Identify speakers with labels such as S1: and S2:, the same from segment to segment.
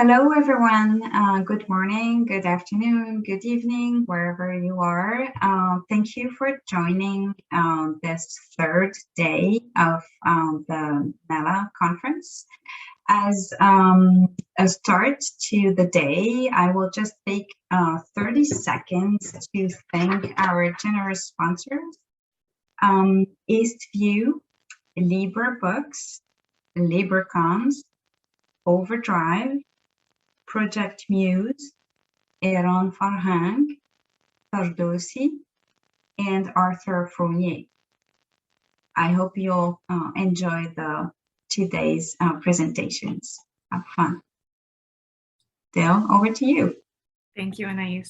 S1: Hello, everyone. Good morning, good afternoon, good evening, wherever you are. Thank you for joining this third day of the MELA conference. As a start to the day, I will just take 30 seconds to thank our generous sponsors, Eastview, Libra Books, LibraComs, Overdrive, Project Muse, Eran Farhang, Sardosi, and Arthur Fournier. I hope you'll enjoy today's presentations. Have fun. Dale, over to you.
S2: Thank you, Anais.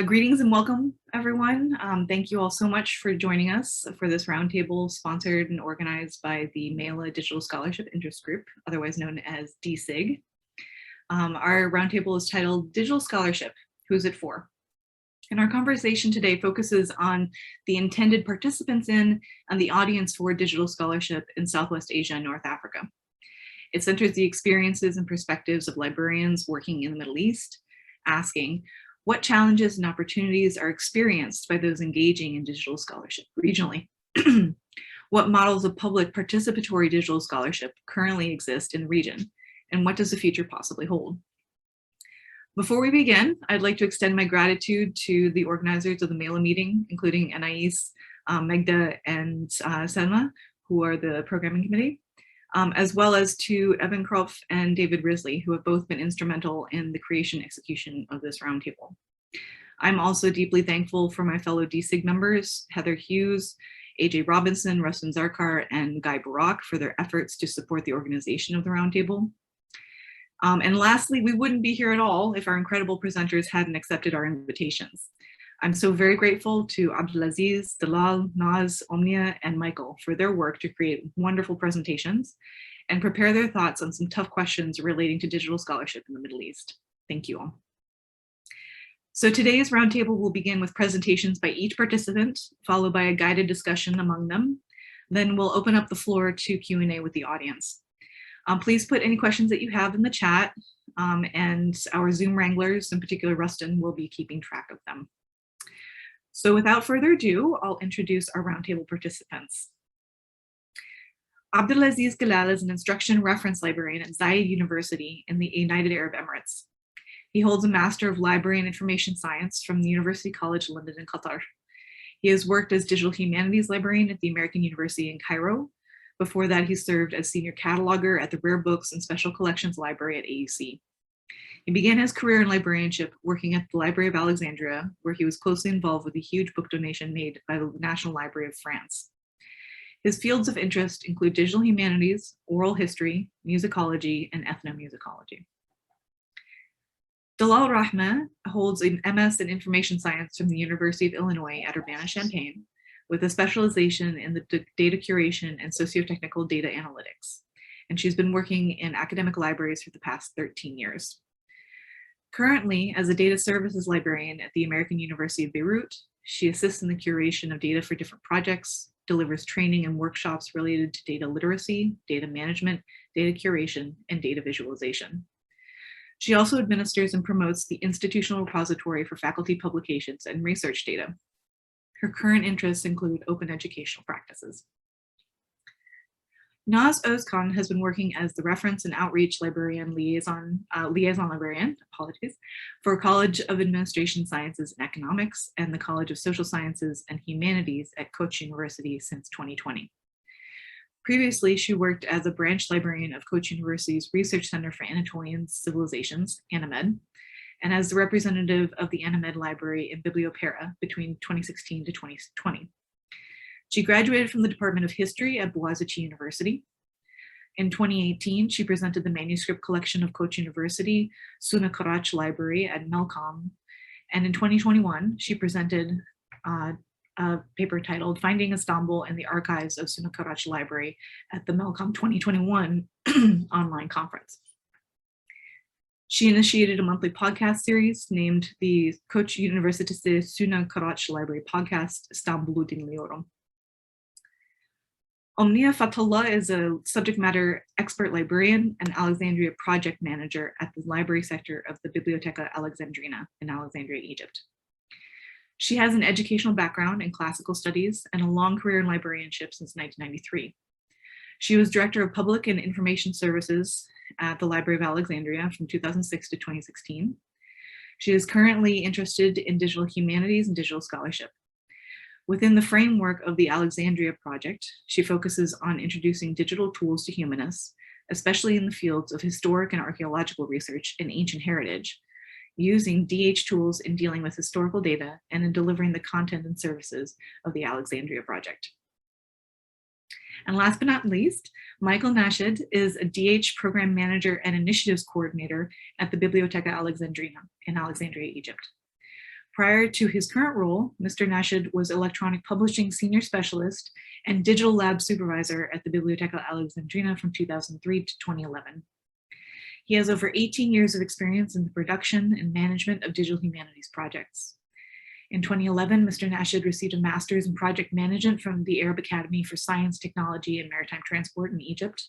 S2: Greetings and welcome, everyone. Thank you all so much for joining us for this roundtable sponsored and organized by the MELA Digital Scholarship Interest Group, otherwise known as DSIG. Our roundtable is titled Digital Scholarship, Who's It For? And our conversation today focuses on the intended participants in and the audience for digital scholarship in Southwest Asia and North Africa. It centers the experiences and perspectives of librarians working in the Middle East, asking what challenges and opportunities are experienced by those engaging in digital scholarship regionally. What models of public participatory digital scholarship currently exist in the region? And what does the future possibly hold? Before we begin, I'd like to extend my gratitude to the organizers of the MELA meeting, including Anais, Megda, and Selma, who are the programming committee, as well as to Evan Kropf and David Risley, who have both been instrumental in the creation and execution of this roundtable. I'm also deeply thankful for my fellow DSIG members, Heather Hughes, AJ Robinson, Rustin Zarkar, and Guy Barak for their efforts to support the organization of the roundtable. And lastly, we wouldn't be here at all if our incredible presenters hadn't accepted our invitations. I'm so very grateful to Abdelaziz, Galal, Naz, Omnia, and Michael for their work to create wonderful presentations and prepare their thoughts on some tough questions relating to digital scholarship in the Middle East. Thank you all. So today's roundtable will begin with presentations by each participant, followed by a guided discussion among them. Then we'll open up the floor to Q&A with the audience. Please put any questions that you have in the chat, and our Zoom wranglers, in particular Rustin, will be keeping track of them. So without further ado, I'll introduce our roundtable participants. Abdelaziz Galal is an instruction reference librarian at Zayed University in the United Arab Emirates. He holds a Master of Library and Information Science from the University College London in Qatar. He has worked as digital humanities librarian at the American University in Cairo. Before that, he served as senior cataloger at the Rare Books and Special Collections Library at AUC. He began his career in librarianship working at the Library of Alexandrina, where he was closely involved with a huge book donation made by the National Library of France. His fields of interest include digital humanities, oral history, musicology, and ethnomusicology. Dalal Rahma holds an MS in Information Science from the University of Illinois at Urbana-Champaign, with a specialization in the data curation and socio-technical data analytics. And she's been working in academic libraries for the past 13 years. Currently, as a data services librarian at the American University of Beirut, she assists in the curation of data for different projects, delivers training and workshops related to data literacy, data management, data curation, and data visualization. She also administers and promotes the Institutional Repository for Faculty Publications and Research Data. Her current interests include open educational practices. Naz Özkan has been working as the Reference and Outreach Librarian Liaison Librarian, for College of Administration Sciences and Economics and the College of Social Sciences and Humanities at Koç University since 2020. Previously, she worked as a branch librarian of Koç University's Research Center for Anatolian Civilizations, ANAMED, and as the representative of the ANAMED Library in Bibliotheca between 2016 to 2020. She graduated from the Department of History at Boğaziçi University. In 2018, she presented the Manuscript Collection of Koç University, Suna Karaç Library at MELCOM. And in 2021, she presented a paper titled Finding Istanbul in the Archives of Suna Karaç Library at the MELCOM 2021 online conference. She initiated a monthly podcast series named the Koç Üniversitesi Suna Karaç Library Podcast, İstanbul'u Dinliyorum. Omnia Fathallah is a subject matter expert librarian and Alexandria project manager at the library sector of the Bibliotheca Alexandrina in Alexandria, Egypt. She has an educational background in classical studies and a long career in librarianship since 1993. She was Director of Public and Information Services at the Library of Alexandria from 2006 to 2016. She is currently interested in digital humanities and digital scholarship. Within the framework of the Alexandria project, she focuses on introducing digital tools to humanists, especially in the fields of historic and archaeological research and ancient heritage, using DH tools in dealing with historical data and in delivering the content and services of the Alexandria project. And last but not least, Michael Nashed is a DH program manager and initiatives coordinator at the Bibliotheca Alexandrina in Alexandria, Egypt. Prior to his current role, Mr. Nashed was electronic publishing senior specialist and digital lab supervisor at the Bibliotheca Alexandrina from 2003 to 2011. He has over 18 years of experience in the production and management of digital humanities projects. In 2011, Mr. Nashed received a master's in project management from the Arab Academy for Science, Technology, and Maritime Transport in Egypt.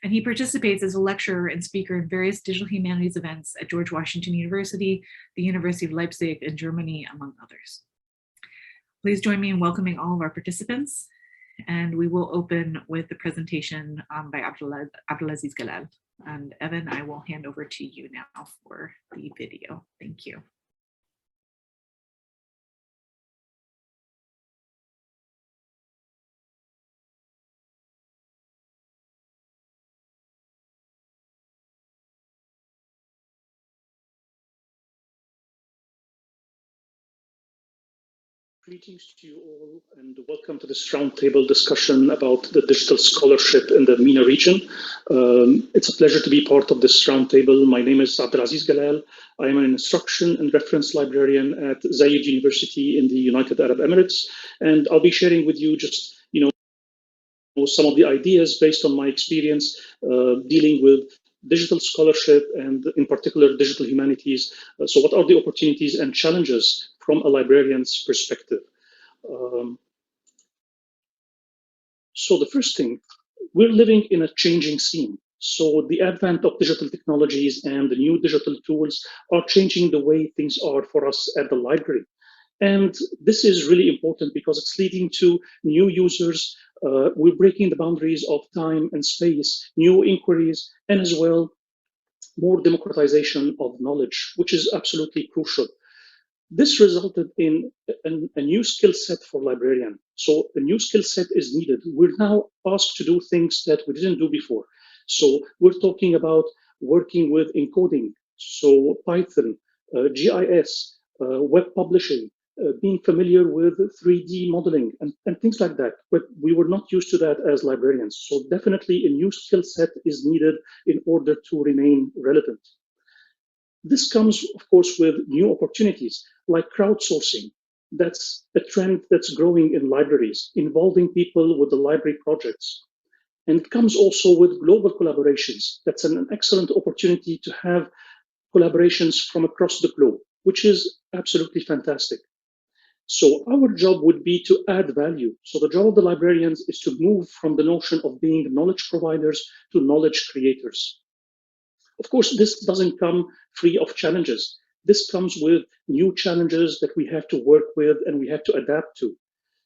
S2: And he participates as a lecturer and speaker in various digital humanities events at George Washington University, the University of Leipzig, and Germany, among others. Please join me in welcoming all of our participants. And we will open with the presentation by Abdelaziz Galal. And Evan, I will hand over to you now for the video. Thank you.
S3: Greetings to you all and welcome to this roundtable discussion about the digital scholarship in the MENA region. It's a pleasure to be part of this roundtable. My name is Abdelaziz Galal. I am an instruction and reference librarian at Zayed University in the United Arab Emirates, and I'll be sharing with you just some of the ideas based on my experience dealing with digital scholarship and in particular digital humanities. So what are the opportunities and challenges from a librarian's perspective? So the first thing, we're living in a changing scene. So the advent of digital technologies and the new digital tools are changing the way things are for us at the library. And this is really important because it's leading to new users. We're breaking the boundaries of time and space, new inquiries, and as well, more democratization of knowledge, which is absolutely crucial. This resulted in a new skill set for librarian. So a new skill set is needed. We're now asked to do things that we didn't do before. So we're talking about working with encoding, so Python, GIS, web publishing, being familiar with 3D modeling and things like that. But we were not used to that as librarians. So definitely a new skill set is needed in order to remain relevant. This comes, of course, with new opportunities like crowdsourcing. That's a trend that's growing in libraries, involving people with the library projects. And it comes also with global collaborations. That's an excellent opportunity to have collaborations from across the globe, which is absolutely fantastic. So our job would be to add value. So the job of the librarians is to move from the notion of being knowledge providers to knowledge creators. Of course, this doesn't come free of challenges. This comes with new challenges that we have to work with and we have to adapt to.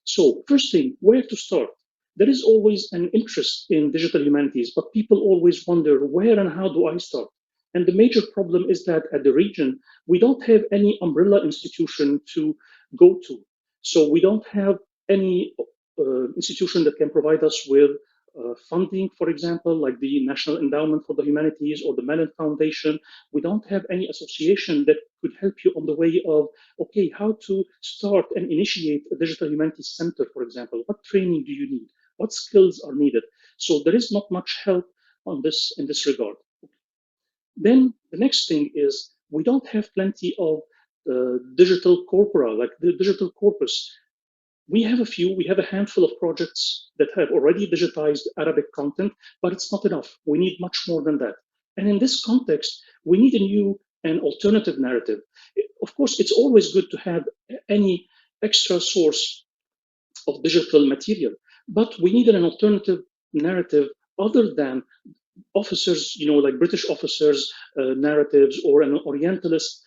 S3: So first thing, where to start? There is always an interest in digital humanities, but people always wonder, where and how do I start? And the major problem is that at the region, we don't have any umbrella institution to go to. So we don't have any institution that can provide us with funding, for example, like the National Endowment for the Humanities or the MELA Foundation. We don't have any association that could help you on the way of, okay, how to start and initiate a digital humanities center, for example. What training do you need? What skills are needed? So there is not much help on this in this regard. Then the next thing is we don't have plenty of digital corpora, like the digital corpus. We have a handful of projects that have already digitized Arabic content, but it's not enough. We need much more than that. And in this context, we need a new and alternative narrative. Of course, it's always good to have any extra source of digital material, But we needed an alternative narrative other than officers, like British officers' narratives or an Orientalist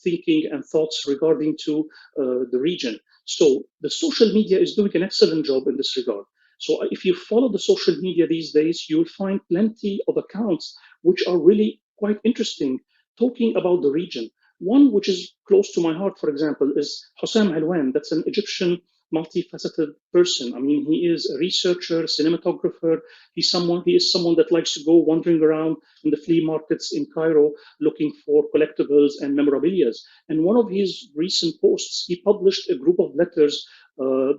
S3: thinking and thoughts regarding to the region. So the social media is doing an excellent job in this regard. So if you follow the social media these days, you'll find plenty of accounts which are really quite interesting, talking about the region. One which is close to my heart, for example, is Hossam Alwan. That's an Egyptian multifaceted person. I mean, he is a researcher, cinematographer. He is someone that likes to go wandering around in the flea markets in Cairo looking for collectibles and memorabilia. And one of his recent posts, he published a group of letters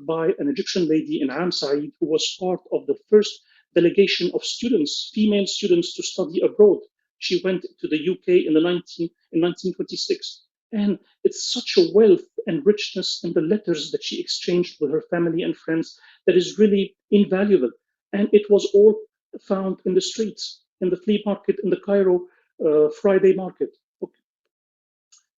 S3: by an Egyptian lady in Am Said, who was part of the first delegation of students, female students, to study abroad. She went to the UK in 1926. And it's such a wealth and richness in the letters that she exchanged with her family and friends that is really invaluable. And it was all found in the streets, in the flea market, in the Cairo Friday market. Okay.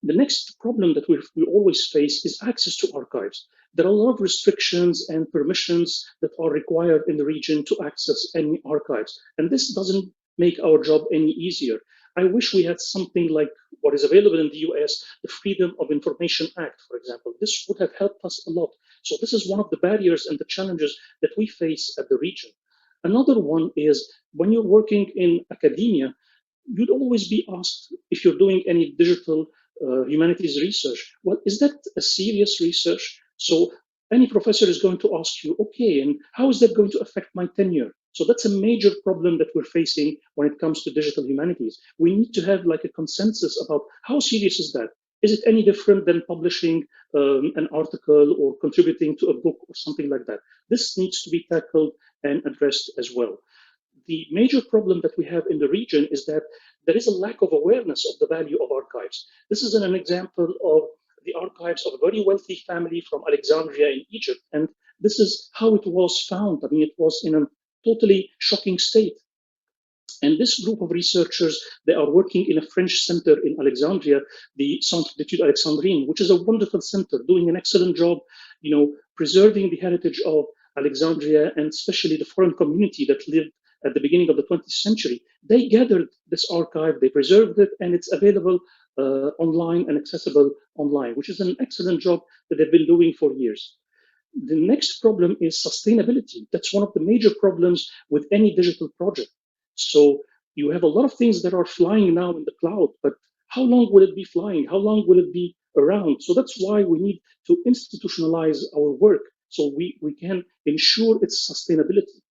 S3: The next problem that we always face is access to archives. There are a lot of restrictions and permissions that are required in the region to access any archives. And this doesn't make our job any easier. I wish we had something like what is available in the US, the Freedom of Information Act, for example. This would have helped us a lot. So this is one of the barriers and the challenges that we face at the region. Another one is when you're working in academia, you'd always be asked if you're doing any digital humanities research, well, is that a serious research? So any professor is going to ask you, okay, and how is that going to affect my tenure? So that's a major problem that we're facing when it comes to digital humanities. We need to have like a consensus about how serious is that? Is it any different than publishing an article or contributing to a book or something like that? This needs to be tackled and addressed as well. The major problem that we have in the region is that there is a lack of awareness of the value of archives. This is an example of the archives of a very wealthy family from Alexandria in Egypt. And this is how it was found. I mean, it was in a totally shocking state. And this group of researchers, they are working in a French center in Alexandria, the Centre d'études Alexandrine, which is a wonderful center, doing an excellent job, preserving the heritage of Alexandria and especially the foreign community that lived at the beginning of the 20th century. They gathered this archive, they preserved it, and it's available online and accessible online, which is an excellent job that they've been doing for years. The next problem is sustainability. That's one of the major problems with any digital project. So you have a lot of things that are flying now in the cloud, but how long will it be flying? How long will it be around? So that's why we need to institutionalize our work so we can ensure its sustainability.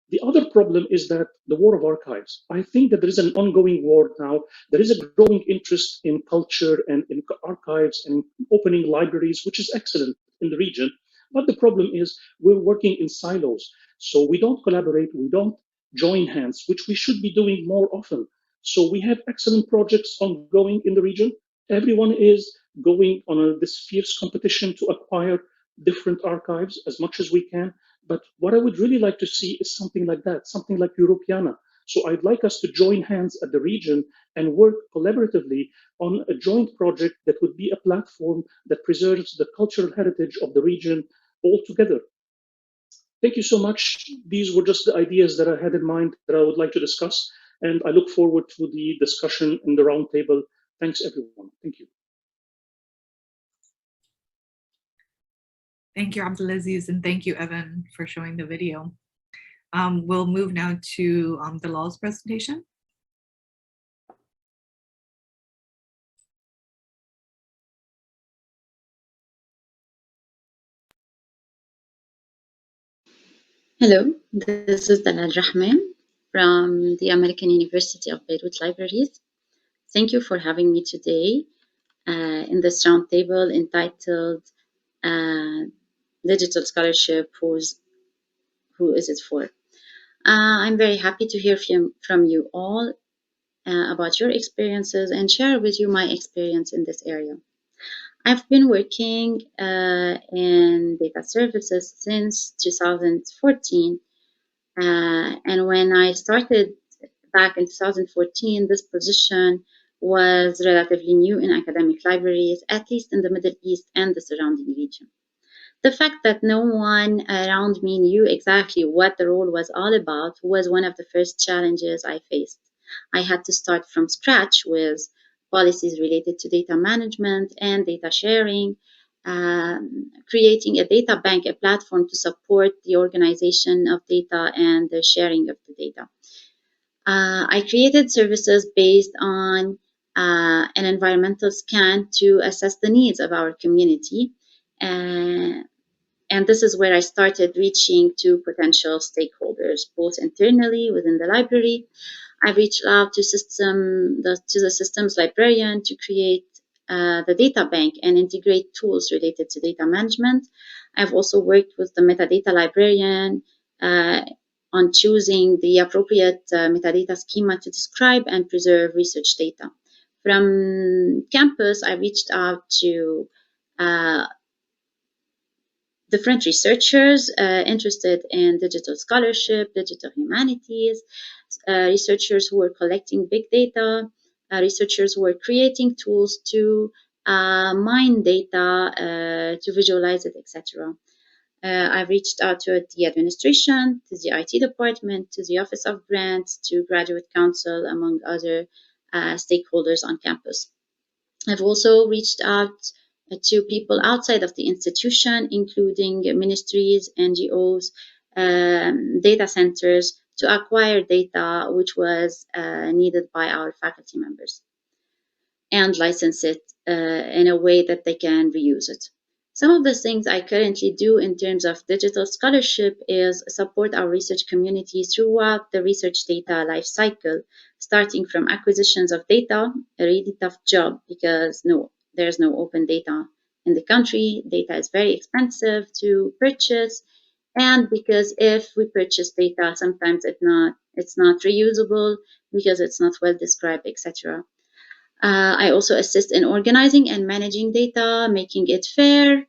S3: The other problem is that the war of archives. I think that there is an ongoing war now. There is a growing interest in culture and in archives and opening libraries, which is excellent in the region. But the problem is we're working in silos. So we don't collaborate, we don't join hands, which we should be doing more often. So we have excellent projects ongoing in the region. Everyone is going on this fierce competition to acquire different archives as much as we can. But what I would really like to see is something like that, something like Europeana. So I'd like us to join hands at the region and work collaboratively on a joint project that would be a platform that preserves the cultural heritage of the region all together. Thank you so much. These were just the ideas that I had in mind that I would like to discuss, and I look forward to the discussion in the roundtable. Thanks, everyone. Thank you.
S2: Thank you, Abdelaziz, and thank you, Evan, for showing the video. We'll move now to Galal's presentation.
S4: Hello, this is Dalal Rahman from the American University of Beirut Libraries. Thank you for having me today in this roundtable entitled Digital Scholarship, Who is it for? I'm very happy to hear from you all about your experiences and share with you my experience in this area. I've been working in data services since 2014. And when I started back in 2014, this position was relatively new in academic libraries, at least in the Middle East and the surrounding region. The fact that no one around me knew exactly what the role was all about was one of the first challenges I faced. I had to start from scratch with policies related to data management and data sharing, creating a data bank, a platform to support the organization of data and the sharing of the data. I created services based on an environmental scan to assess the needs of our community. And this is where I started reaching to potential stakeholders, both internally within the library. I reached out to the systems librarian to create the data bank and integrate tools related to data management. I've also worked with the metadata librarian on choosing the appropriate metadata schema to describe and preserve research data. From campus, I reached out to different researchers interested in digital scholarship, digital humanities, researchers who were collecting big data, researchers who were creating tools to mine data, to visualize it, etc. I reached out to the administration, to the IT department, to the Office of Grants, to Graduate Council, among other stakeholders on campus. I've also reached out to people outside of the institution, including ministries, NGOs, data centers, to acquire data which was needed by our faculty members and license it in a way that they can reuse it. Some of the things I currently do in terms of digital scholarship is support our research community throughout the research data life cycle, starting from acquisitions of data, a really tough job because there's no open data in the country. Data is very expensive to purchase, and because if we purchase data, sometimes it's not reusable because it's not well described, etc. I also assist in organizing and managing data, making it fair,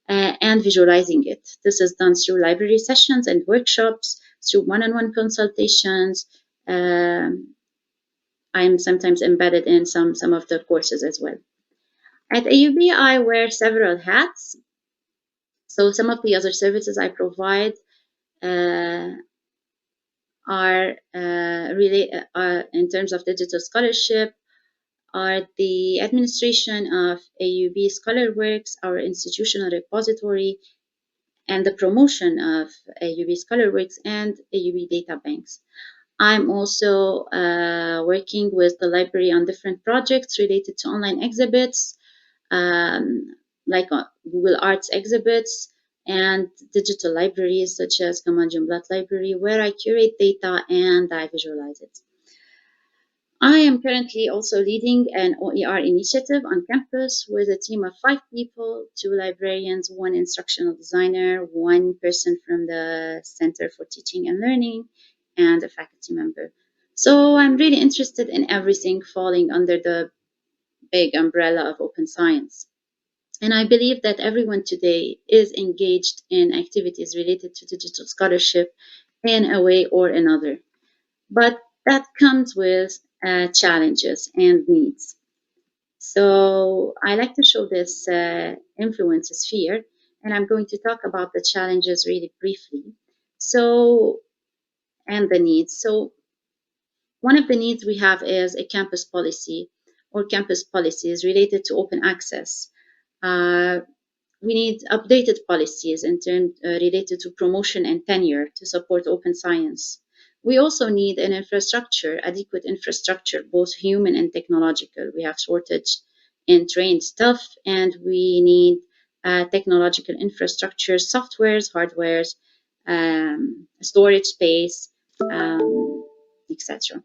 S4: and visualizing it. This is done through library sessions and workshops, through one-on-one consultations. I'm sometimes embedded in some of the courses as well. At AUB, I wear several hats. So some of the other services I provide are really, in terms of digital scholarship, are the administration of AUB ScholarWorks, our institutional repository, and the promotion of AUB ScholarWorks and AUB data banks. I'm also working with the library on different projects related to online exhibits, like Google Arts exhibits, and digital libraries such as Gamal Jumblat Library, where I curate data and I visualize it. I am currently also leading an OER initiative on campus with a team of 5 people, 2 librarians, 1 instructional designer, 1 person from the Center for Teaching and Learning, and a faculty member. So I'm really interested in everything falling under the big umbrella of open science. And I believe that everyone today is engaged in activities related to digital scholarship in a way or another. But that comes with challenges and needs. So I like to show this influence sphere, and I'm going to talk about the challenges really briefly. So, and the needs. So one of the needs we have is a campus policy or campus policies related to open access. We need updated policies in terms related to promotion and tenure to support open science. We also need an infrastructure, adequate infrastructure, both human and technological. We have shortage in trained staff, and we need technological infrastructure, softwares, hardwares, storage space, etc.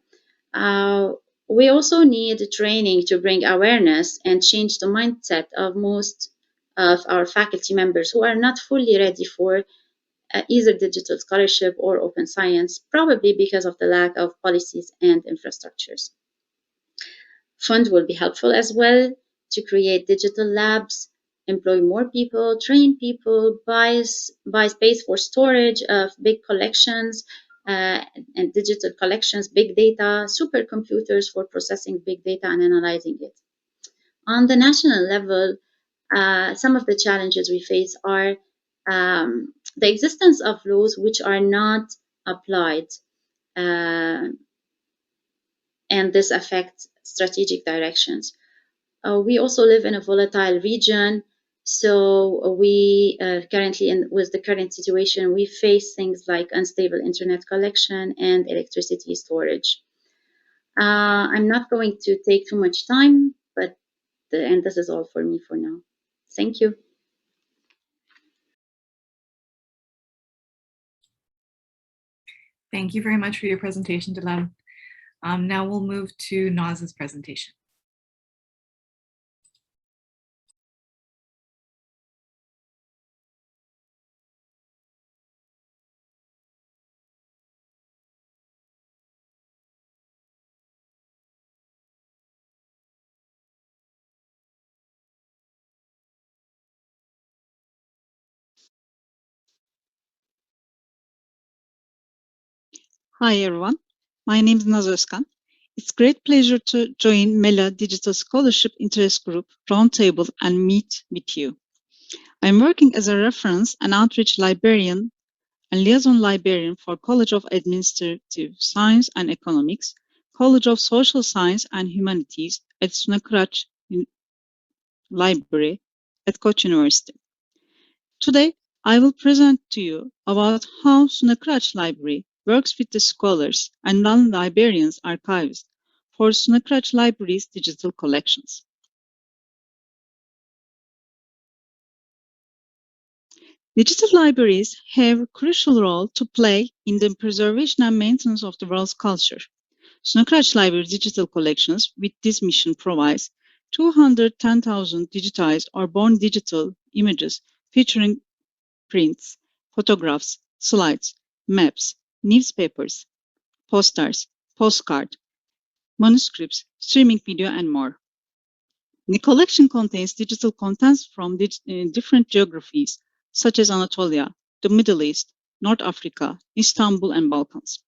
S4: We also need training to bring awareness and change the mindset of most of our faculty members who are not fully ready for either digital scholarship or open science, probably because of the lack of policies and infrastructures. Funds will be helpful as well to create digital labs, employ more people, train people, buy space for storage of big collections and digital collections, big data, supercomputers for processing big data and analyzing it. On the national level, some of the challenges we face are the existence of laws which are not applied, and this affects strategic directions. We also live in a volatile region, so we currently, with the current situation, we face things like unstable internet connection and electricity storage. I'm not going to take too much time, but and this is all for me for now. Thank you.
S2: Thank you very much for your presentation, Galal. Now we'll move to Naz's presentation.
S5: Hi everyone, my name is Naz Özkan. It's a great pleasure to join MELA Digital Scholarship Interest Group Roundtable and meet with you. I'm working as a reference and outreach librarian and liaison librarian for College of Administrative Science and Economics, College of Social Science and Humanities at Sunakuraç Library at Koç University. Today, I will present to you about how Sunakuraç Library works with the scholars and non-librarians archivists for Sunakuraç Library's digital collections. Digital libraries have a crucial role to play in the preservation and maintenance of the world's culture. Sunakuraç Library digital collections with this mission provides 210,000 digitized or born digital images featuring prints, photographs, slides, maps, newspapers, posters, postcards, manuscripts, streaming video, and more. The collection contains digital contents from different geographies, such as Anatolia, the Middle East, North Africa, Istanbul, and Balkans.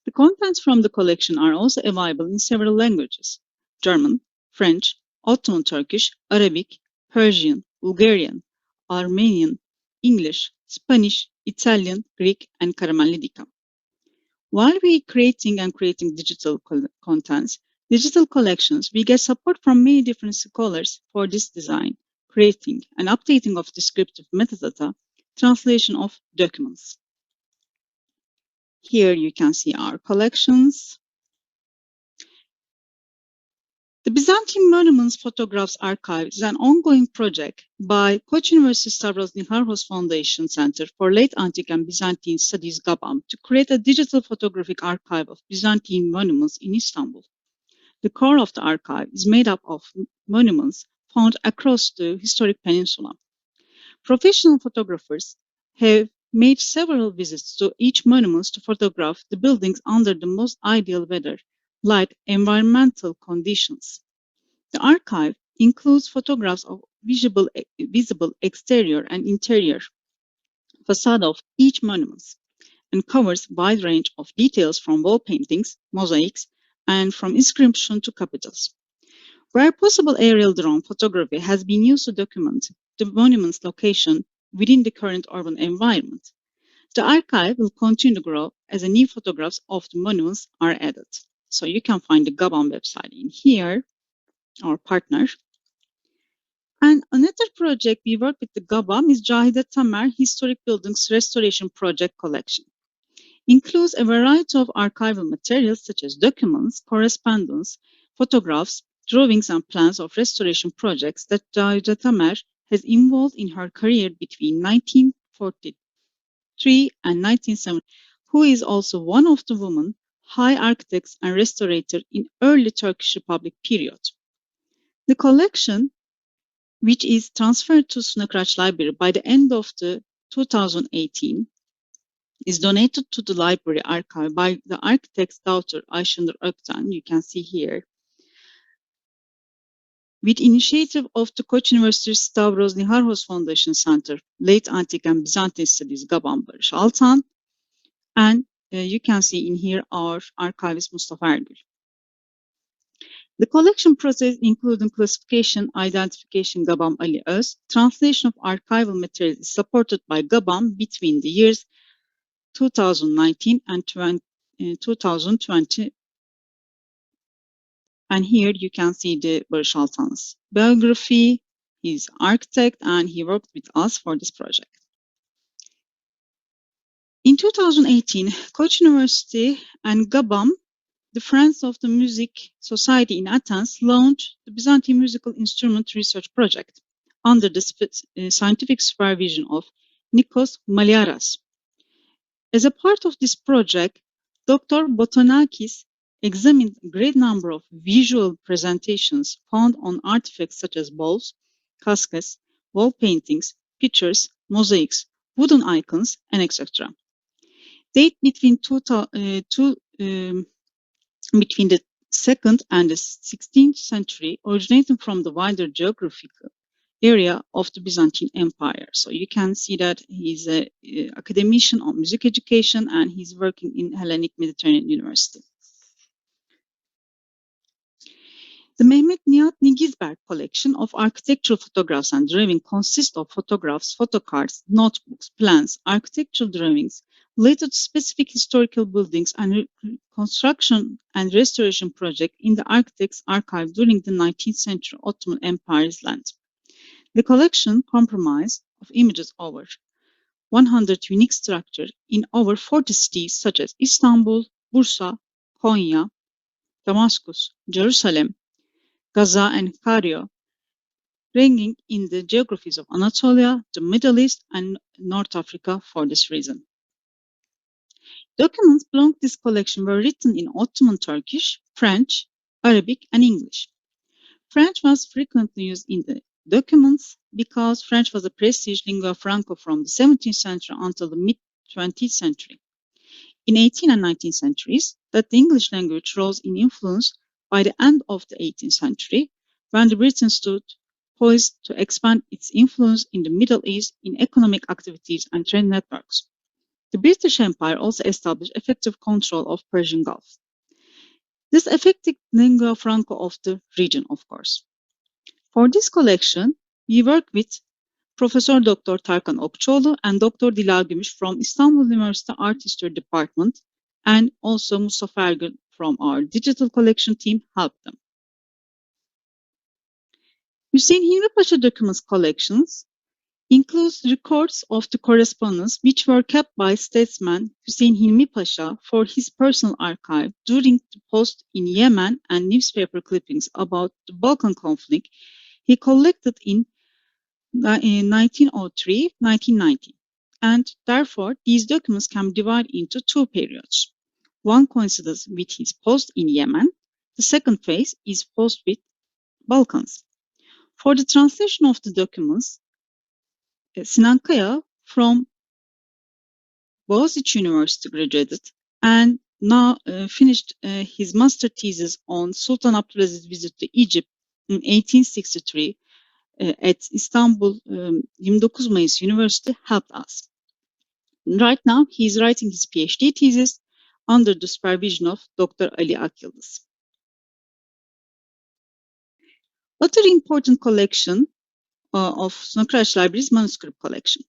S5: The contents from the collection are also available in several languages: German, French, Ottoman Turkish, Arabic, Persian, Bulgarian, Armenian, English, Spanish, Italian, Greek, and Karamanlidica. While we creating digital contents, digital collections, we get support from many different scholars for this design, creating, and updating of descriptive metadata, translation of documents. Here you can see our collections. The Byzantine Monuments Photographs Archive is an ongoing project by Koç University Stavros Niarchos Foundation Center for Late Antique and Byzantine Studies GABAM to create a digital photographic archive of Byzantine monuments in Istanbul. The core of the archive is made up of monuments found across the historic peninsula. Professional photographers have made several visits to each monument to photograph the buildings under the most ideal weather, like environmental conditions. The archive includes photographs of visible exterior and interior facade of each monument and covers a wide range of details from wall paintings, mosaics, and from inscription to capitals. Where possible, aerial drone photography has been used to document the monument's location within the current urban environment. The archive will continue to grow as new photographs of the monuments are added. So you can find the GABAM website in here, our partner. And another project we work with the GABAM is Cahide Tamer Historic Buildings Restoration Project Collection. Includes a variety of archival materials such as documents, correspondence, photographs, drawings, and plans of restoration projects that Cahide Tamer has involved in her career between 1943 and 1970, who is also one of the women high architects and restorators in early Turkish Republic period. The collection, which is transferred to Sunakuraç Library by the end of the 2018, is donated to the library archive by the architect's daughter Ayşenur Ökten, you can see here, with initiative of the Koç University Stavros Niarchos Foundation Center, Late Antique and Byzantine Studies GABAM Barış Altan, and you can see in here our archivist Mustafa Ergül. The collection process including classification, identification, Gabam Ali Öz, translation of archival materials is supported by Gabam between the years 2019 and 2020. And here you can see the Barış Altan's biography. He's architect and he worked with us for this project. In 2018, Koç University and Gabam, the Friends of the Music Society in Athens, launched the Byzantine Musical Instrument Research Project under the scientific supervision of Nikos Maliaras. As a part of this project, Dr. Botanakis examined a great number of visual presentations found on artifacts such as bowls, caskets, wall paintings, pictures, mosaics, wooden icons, and etc. Date between the 2nd and the 16th century, originating from the wider geographical area of the Byzantine Empire. So you can see that he's an academician on music education and he's working in Hellenic Mediterranean University. The Mehmet Nihat Nigizberg collection of architectural photographs and drawings consists of photographs, photocards, notebooks, plans, architectural drawings related to specific historical buildings and construction and restoration projects in the architect's archive during the 19th century Ottoman Empire's land. The collection comprises of images over 100 unique structures in over 40 cities such as Istanbul, Bursa, Konya, Damascus, Jerusalem, Gaza, and Cairo, ranging in the geographies of Anatolia, the Middle East, and North Africa for this reason. Documents belonging to this collection were written in Ottoman Turkish, French, Arabic, and English. French was frequently used in the documents because French was a prestige lingua franca from the 17th century until the mid-20th century. In 18th and 19th centuries, that the English language rose in influence by the end of the 18th century, when the Britain stood poised to expand its influence in the Middle East in economic activities and trade networks. The British Empire also established effective control of Persian Gulf. This affected lingua franca of the region, of course. For this collection, we work with Professor Dr. Tarkan Okçoğlu and Dr. Dilal Gümüş from Istanbul University Art History Department, and also Mustafa Ergün from our digital collection team helped them. Hüseyin Hilmi Pasha documents collections includes records of the correspondence which were kept by statesman Hüseyin Hilmi Pasha for his personal archive during the post in Yemen and newspaper clippings about the Balkan conflict he collected in 1903-1990. And therefore, these documents can be divided into two periods. One coincides with his post in Yemen. The second phase is post with Balkans. For the translation of the documents, Sinan Kaya from Boğaziçi University graduated and now finished his master thesis on Sultan Abdelaziz visit to Egypt in 1863 at Istanbul 29 Mayıs University helped us. Right now, he is writing his PhD thesis under the supervision of Dr. Ali Akyıldız. Other important collection of Snokrash Libraries Manuscript Collection.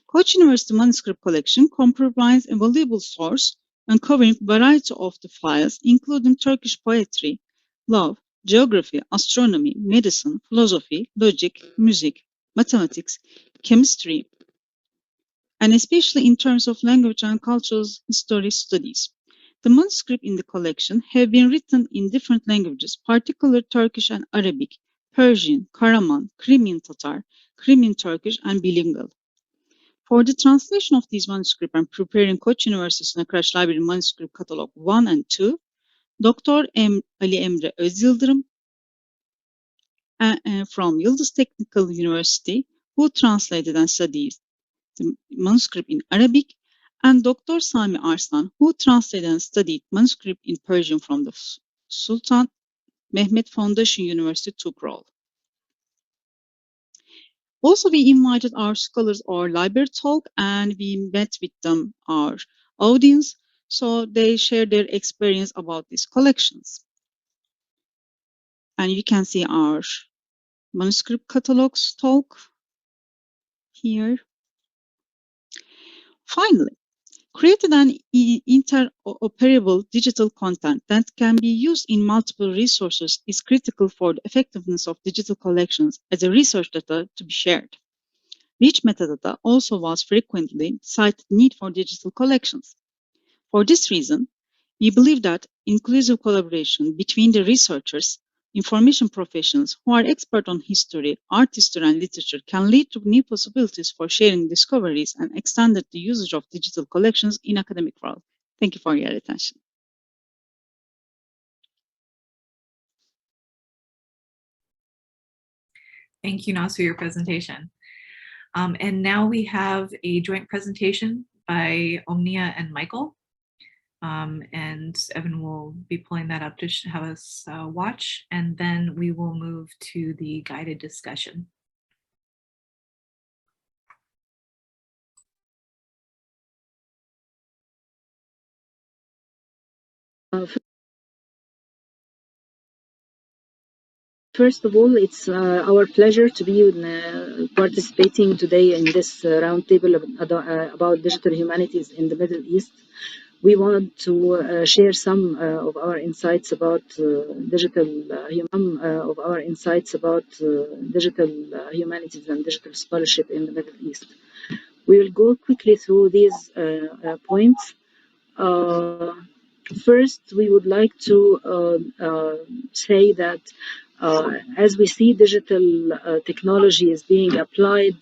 S5: Koç University Manuscript Collection comprises a valuable source uncovering a variety of the files, including Turkish poetry, love, geography, astronomy, medicine, philosophy, logic, music, mathematics, chemistry, and especially in terms of language and cultural history studies. The manuscripts in the collection have been written in different languages, particularly Turkish and Arabic, Persian, Karaman, Crimean Tatar, Crimean Turkish, and bilingual. For the translation of these manuscripts and preparing Koç University Snokrash Library Manuscript Catalog 1 and 2, Dr. Ali Emre Özyıldırım from Yıldız Technical University, who translated and studied the manuscript in Arabic, and Dr. Sami Arslan, who translated and studied manuscript in Persian from the Sultan Mehmet Foundation University took role. Also, we invited our scholars our library talk and we met with them, our audience, so they shared their experience about these collections. And you can see our manuscript catalogs talk here. Finally, created an interoperable digital content that can be used in multiple resources is critical for the effectiveness of digital collections as a research data to be shared. Rich metadata also was frequently cited need for digital collections. For this reason, we believe that inclusive collaboration between the researchers, information professionals who are expert on history, art history, and literature can lead to new possibilities for sharing discoveries and extended the usage of digital collections in academic world. Thank you for your attention.
S2: Thank you, Nas, for your presentation. And now we have a joint presentation by Omnia and Michael. And Evan will be pulling that up to have us watch, and then we will move to the guided discussion.
S6: First of all, it's our pleasure to be participating today in this roundtable about digital humanities in the Middle East. We want to share some of our insights about digital humanities and digital scholarship in the Middle East. We will go quickly through these points. First, we would like to say that as we see digital technology is being applied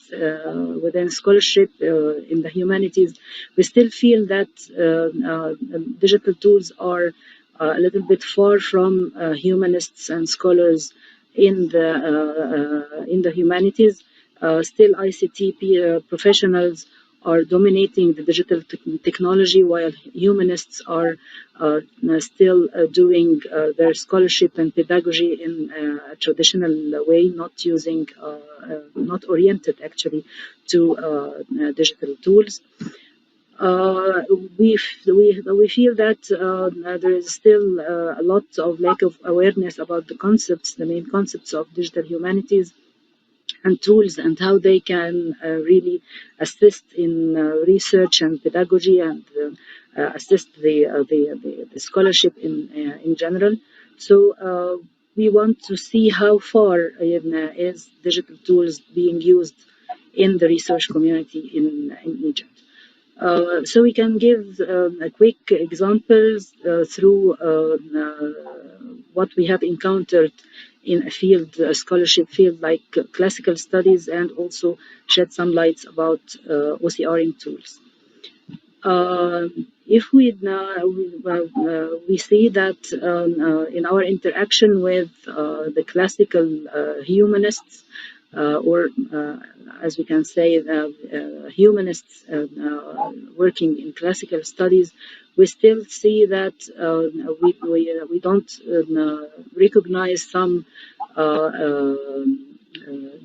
S6: within scholarship in the humanities, we still feel that digital tools are a little bit far from humanists and scholars in the humanities. Still, ICT professionals are dominating the digital technology, while humanists are still doing their scholarship and pedagogy in a traditional way, not oriented actually to digital tools. We feel that there is still a lot of lack of awareness about the main concepts of digital humanities and tools, and how they can really assist in research and pedagogy, and assist the scholarship in general. So we want to see how far is digital tools being used in the research community in Egypt. So we can give quick examples through what we have encountered in a scholarship field like classical studies, and also shed some lights about OCRing tools. If we see that in our interaction with the classical humanists, or as we can say, humanists working in classical studies, we still see that we don't recognize some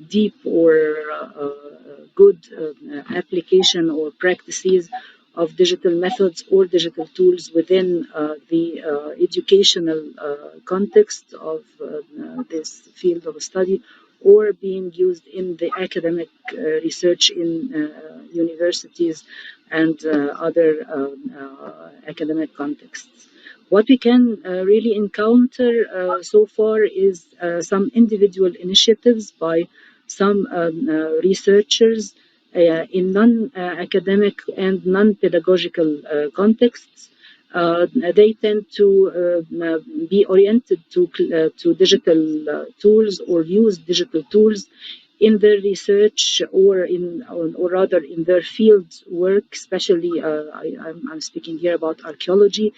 S6: deep or good application or practices of digital methods or digital tools within the educational context of this field of study, or being used in the academic research in universities and other academic contexts. What we can really encounter so far is some individual initiatives by some researchers in non-academic and non-pedagogical contexts. They tend to be oriented to digital tools, or use digital tools in their research, or rather in their field work. Especially, I'm speaking here about archaeology.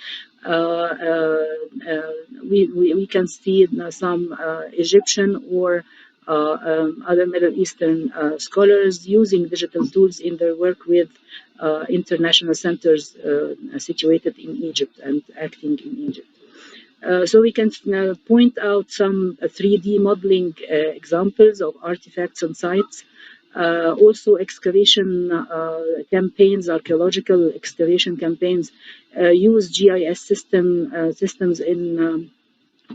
S6: We can see some Egyptian or other Middle Eastern scholars using digital tools in their work with international centers situated in Egypt and acting in Egypt. So we can point out some 3D modeling examples of artifacts and sites. Also excavation campaigns, archaeological excavation campaigns, use GIS systems in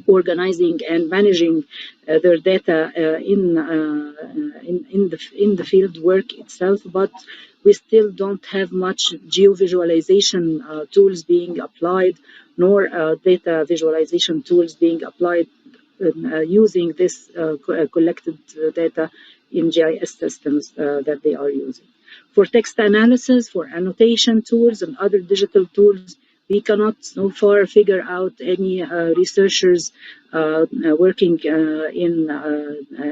S6: organizing and managing their data in the field work itself, but we still don't have much geovisualization tools being applied, nor data visualization tools being applied using this collected data in GIS systems that they are using. For text analysis, for annotation tools and other digital tools, we cannot so far figure out any researchers working in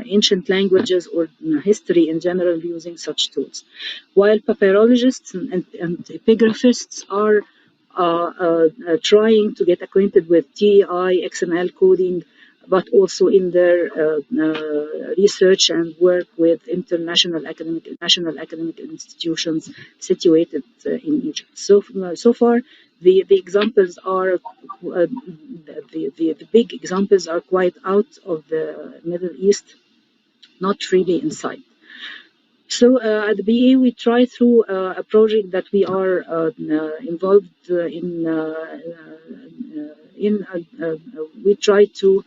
S6: ancient languages or history in general using such tools. While papyrologists and epigraphists are trying to get acquainted with TEI, XML coding, but also in their research and work with national academic institutions situated in Egypt. So far, the examples are the big examples are quite out of the Middle East, not really inside. So at the BA, we try through a project that we are involved in. We try to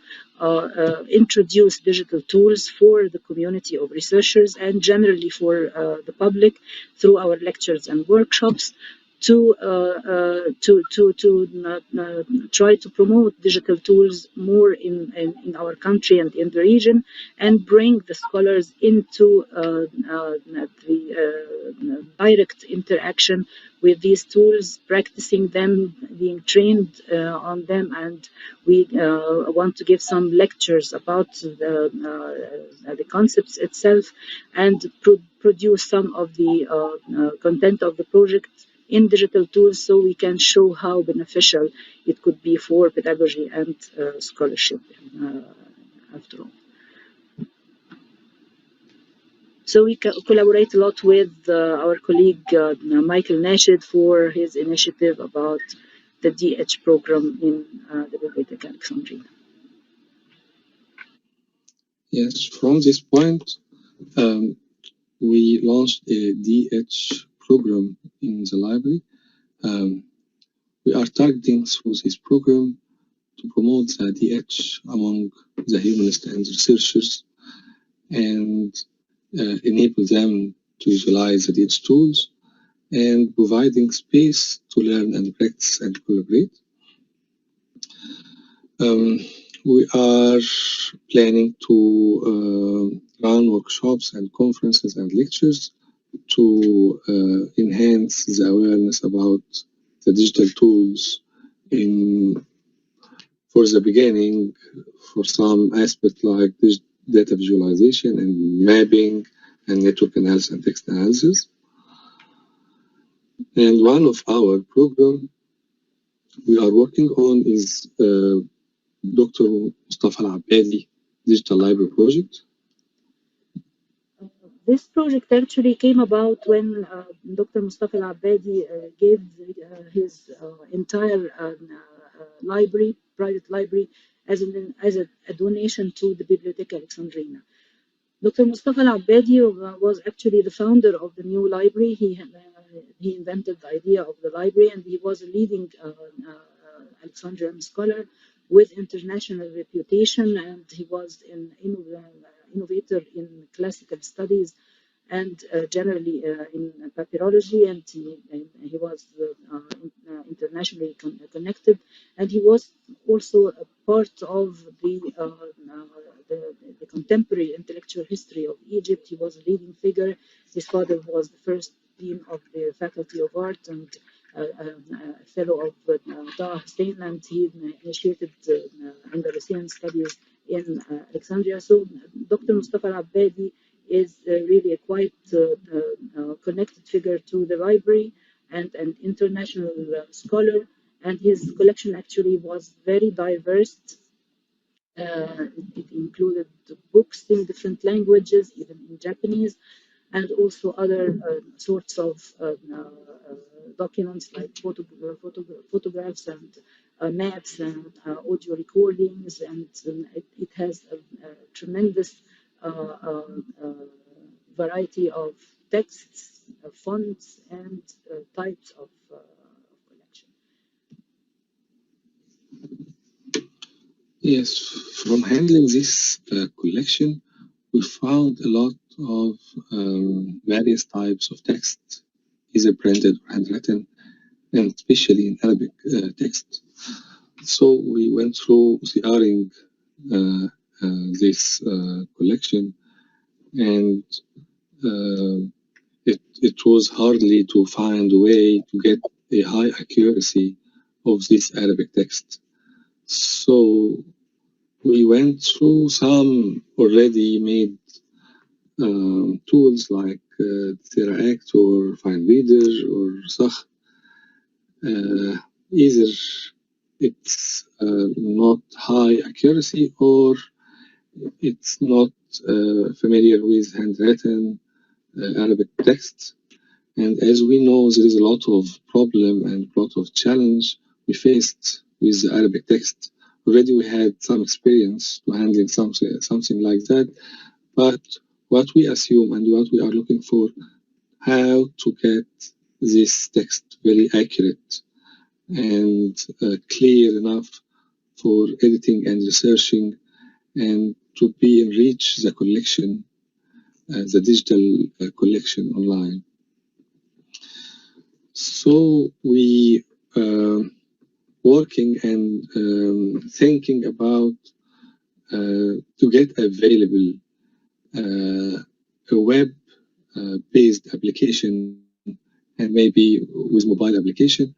S6: introduce digital tools for the community of researchers and generally for the public through our lectures and workshops to try to promote digital tools more in our country and in the region, and bring the scholars into the direct interaction with these tools, practicing them, being trained on them, and we want to give some lectures about the concepts itself and produce some of the content of the project in digital tools so we can show how beneficial it could be for pedagogy and scholarship after all. So we collaborate a lot with our colleague Michael Nashed for his initiative about the DH program in the Bibliotheca Alexandrina.
S7: Yes, from this point, we launched a DH program in the library. We are targeting through this program to promote the DH among the humanists and researchers and enable them to utilize the DH tools and providing space to learn and practice and collaborate. We are planning to run workshops and conferences and lectures to enhance the awareness about the digital tools for the beginning, for some aspect like data visualization and mapping and network analysis and text analysis. And one of our program we are working on is Dr. Mustafa Al-Abbadi Digital Library Project.
S6: This project actually came about when Dr. Mustafa Al-Abbadi gave his entire library, private library, as a donation to the Bibliotheca Alexandrina. Dr. Mustafa Al-Abbadi was actually the founder of the new library. He invented the idea of the library, and he was a leading Alexandrian scholar with international reputation, and he was an innovator in classical studies and generally in papyrology, and he was internationally connected, and he was also a part of the contemporary intellectual history of Egypt. He was a leading figure. His father was the first dean of the Faculty of Art and a fellow of Taha Hussein, and he initiated Andalusian studies in Alexandria. So Dr. Mustafa Al-Abbadi is really a quite connected figure to the library and an international scholar, and his collection actually was very diverse. It included books in different languages, even in Japanese, and also other sorts of documents like photographs and maps and audio recordings, and it has a tremendous variety of texts, fonts, and types of collection.
S7: Yes, from handling this collection, we found a lot of various types of text, either printed or handwritten, and especially in Arabic text. So we went through CRing this collection, and it was hardly to find a way to get a high accuracy of this Arabic text. So we went through some already made tools like Interact or Fine Reader or Sakh. Either it's not high accuracy or it's not familiar with handwritten Arabic text. And as we know, there is a lot of problem and a lot of challenge we faced with the Arabic text. Already we had some experience to handling something like that, but what we assume and what we are looking for, how to get this text very accurate and clear enough for editing and researching, and to be enrich the collection, the digital collection online. So we working and thinking about to get available a web-based application, and maybe with mobile application,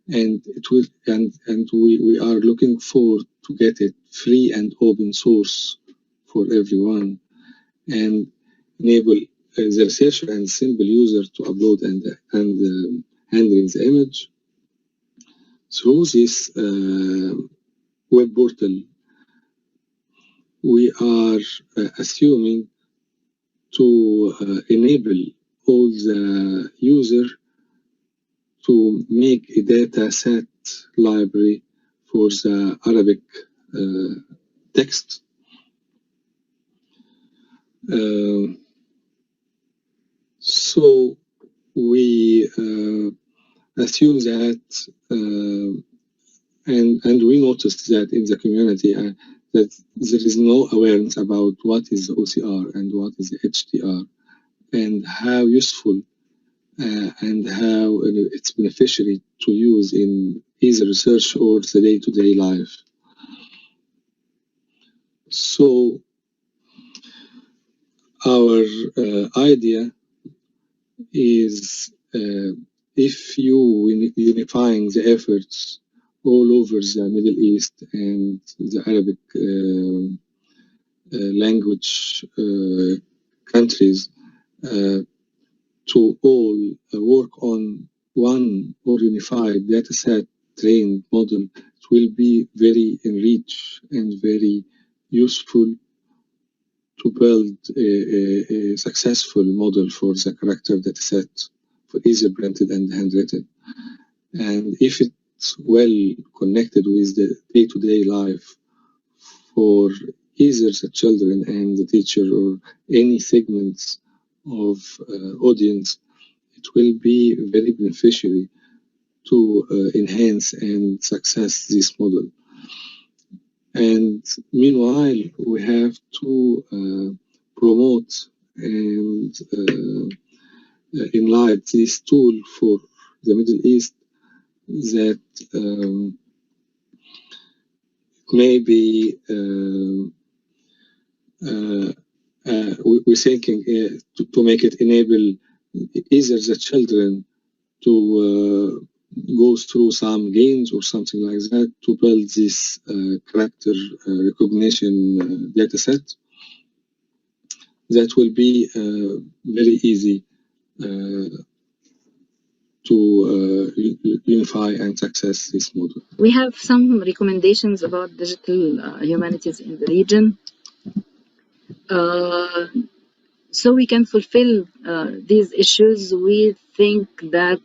S7: and it will and we are looking for to get it free and open source for everyone, and enable the researcher and simple user to upload and handling the image through this web portal. We are assuming to enable all the user to make a data set library for the Arabic text. So we assume that, and we noticed that in the community that there is no awareness about what is the OCR and what is the HDR, and how useful and how it's beneficiary to use in either research or the day-to-day life. So our idea is if you unifying the efforts all over the Middle East and the Arabic language countries to all work on one or unified dataset trained model, it will be very enriched and very useful to build a successful model for the character dataset for either printed and handwritten. And if it's well connected with the day-to-day life for either the children and the teacher or any segments of audience, it will be very beneficiary to enhance and success this model. And meanwhile, we have to promote and enlighten this tool for the Middle East that maybe we're thinking to make it enable either the children to go through some games or something like that to build this character recognition data set that will be very easy to unify and success this model.
S6: We have some recommendations about digital humanities in the region. So we can fulfill these issues. We think that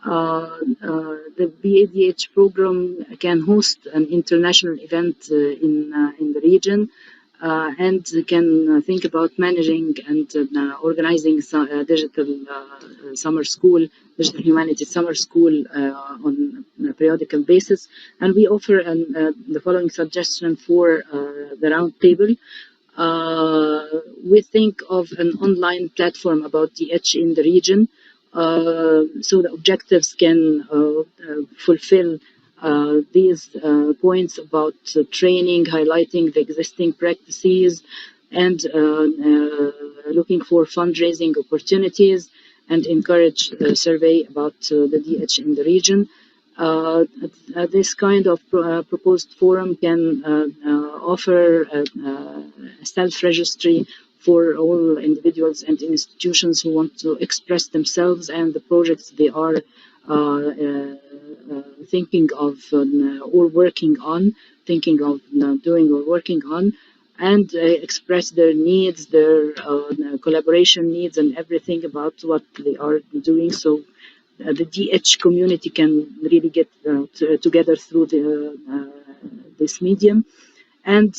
S6: the BADH program can host an international event in the region. and can think about managing and organizing digital summer school, digital humanities summer school on a periodical basis. And we offer the following suggestion for the roundtable. We think of an online platform about DH in the region, so the objectives can fulfill these points about training, highlighting the existing practices, and looking for fundraising opportunities, and encourage a survey about the DH in the region. This kind of proposed forum can offer self-registry for all individuals and institutions who want to express themselves and the projects they are thinking of or working on, doing or working on, and express their needs, their collaboration needs, and everything about what they are doing. So the DH community can really get together through this medium. And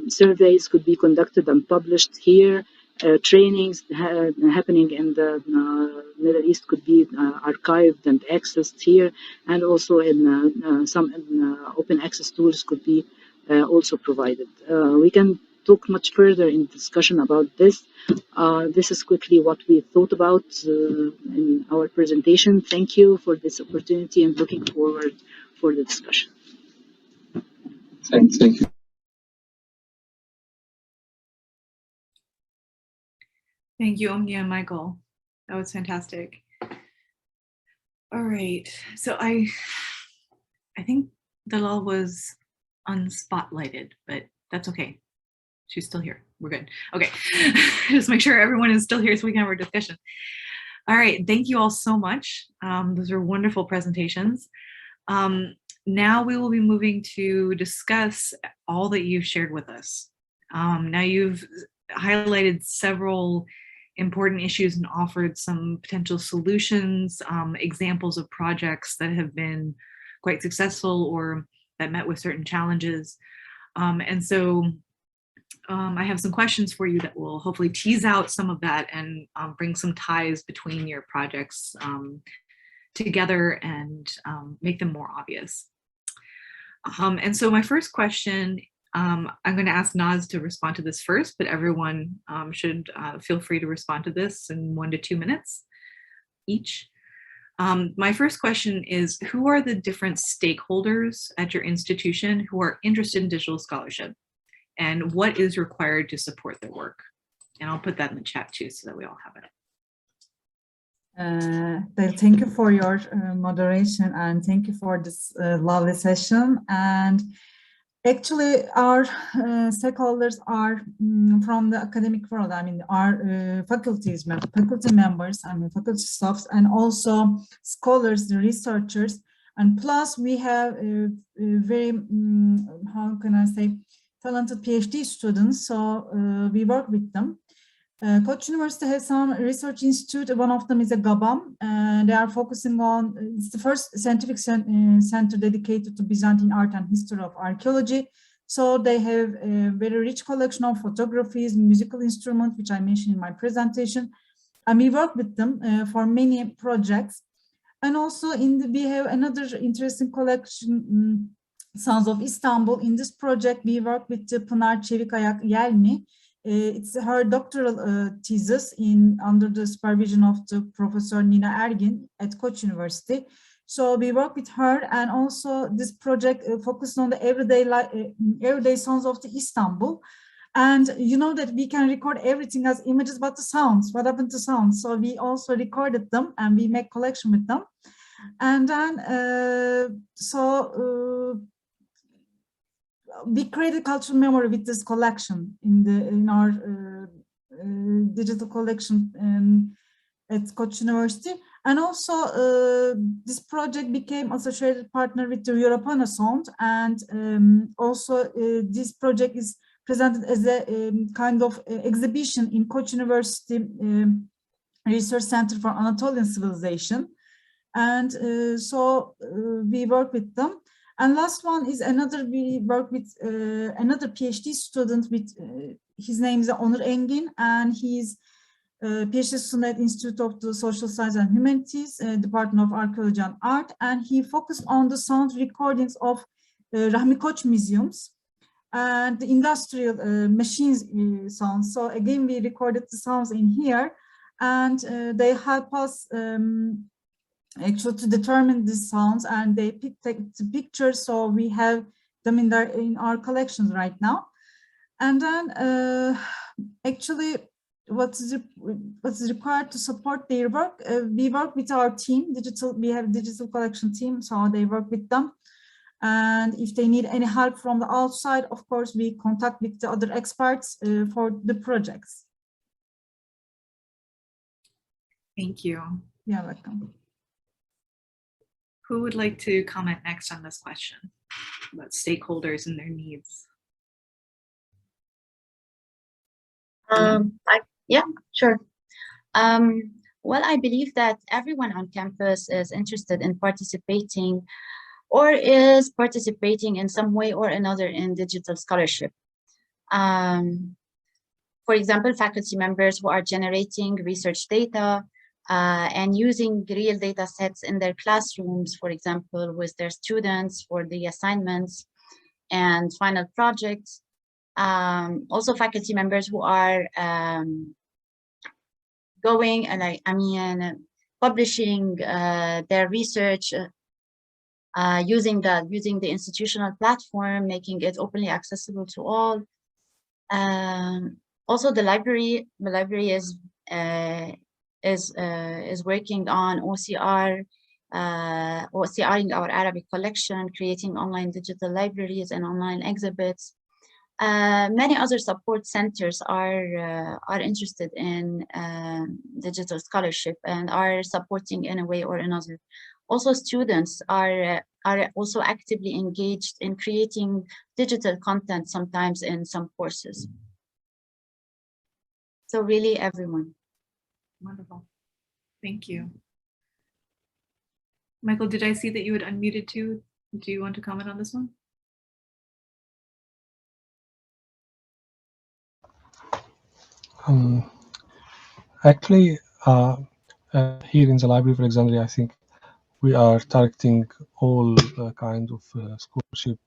S6: surveys could be conducted and published here. Trainings happening in the Middle East could be archived and accessed here, and also in some open access tools could be also provided. We can talk much further in discussion about this. This is quickly what we thought about in our presentation. Thank you for this opportunity and looking forward for the discussion.
S7: Thank you.
S2: Thank you, Omnia and Michael. That was fantastic. All right, so I think Galal was unspotlighted, but that's okay. She's still here. We're good. Okay, just make sure everyone is still here so we can have our discussion. All right, thank you all so much. Those are wonderful presentations. Now we will be moving to discuss all that you've shared with us. Now you've highlighted several important issues and offered some potential solutions, examples of projects that have been quite successful or that met with certain challenges. And so I have some questions for you that will hopefully tease out some of that and bring some ties between your projects together and make them more obvious. And so my first question, I'm going to ask Naz to respond to this first, but everyone should feel free to respond to this in 1 to 2 minutes each. My first question is, who are the different stakeholders at your institution who are interested in digital scholarship? And what is required to support their work? And I'll put that in the chat too, so that we all have it.
S8: Thank you for your moderation, and thank you for this lovely session. And actually, our stakeholders are from the academic world. I mean, our faculty members, faculty staffs, and also scholars, the researchers. And plus, we have very, how can I say, talented PhD students. So we work with them. Koç University has some research institute. One of them is a GABAM. They are focusing on, it's the first scientific center dedicated to Byzantine art and history of archaeology. So they have a very rich collection of photographies, musical instruments, which I mentioned in my presentation. And we work with them for many projects. And also we have another interesting collection, Sons of Istanbul. In this project, we work with Pınar Çevikayak Yelmi. It's her doctoral thesis under the supervision of the Professor Nina Ergin at Koç University. So we work with her, and also this project focused on the everyday sounds of the Istanbul. And you know that we can record everything as images, but the sounds, what happened to sounds? So we also recorded them and we make collection with them. And then, we created cultural memory with this collection in our digital collection at Koç University. And also this project became associated partner with the Europana Sound. And also this project is presented as a kind of exhibition in Koç University Research Center for Anatolian Civilization. And so we work with them. And last one is another, we work with another PhD student with, his name is Onur Engin, and he's PhD student at Institute of the Social Sciences and Humanities, Department of Archaeology and Art, and he focused on the sound recordings of Rahmi Koç museums and the industrial machines sounds. So again, we recorded the sounds in here, and they help us actually to determine the sounds, and they take the pictures, so we have them in our collections right now. And then actually what is required to support their work, we work with our team, we have a digital collection team, so they work with them. And if they need any help from the outside, of course, we contact with the other experts for the projects.
S2: Thank you.
S8: You're welcome.
S2: Who would like to comment next on this question about stakeholders and their needs?
S4: Yeah, sure. Well, I believe that everyone on campus is interested in participating or is participating in some way or another in digital scholarship. For example, faculty members who are generating research data and using real data sets in their classrooms, for example, with their students for the assignments and final projects. Also faculty members who are going and publishing their research using the institutional platform, making it openly accessible to all. Also, the library is working on OCRing our Arabic collection, creating online digital libraries and online exhibits. Many other support centers are interested in digital scholarship and are supporting in a way or another. Also, students are also actively engaged in creating digital content, sometimes in some courses. So really everyone.
S2: Wonderful. Thank you. Michael, did I see that you had unmuted too? Do you want to comment on this one?
S7: Actually, here in the Library of Alexandria, I think we are targeting all kinds of scholarship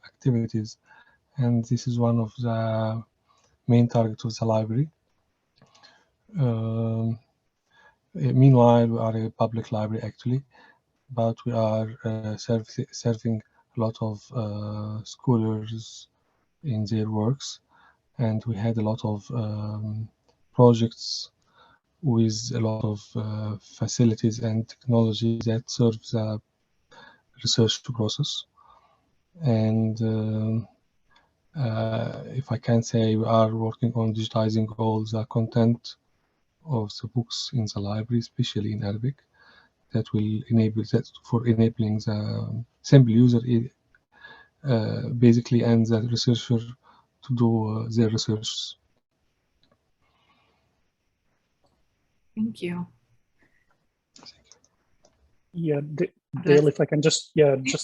S7: activities, and this is one of the main targets of the library. Meanwhile, we are a public library actually, but we are serving a lot of scholars in their works, and we had a lot of projects with a lot of facilities and technology that serve the research process. And if I can say, we are working on digitizing all the content of the books in the library, especially in Arabic, that will enable that for enabling the simple user basically, and the researcher to do their research.
S2: Thank you.
S3: Yeah, Dale, if I can just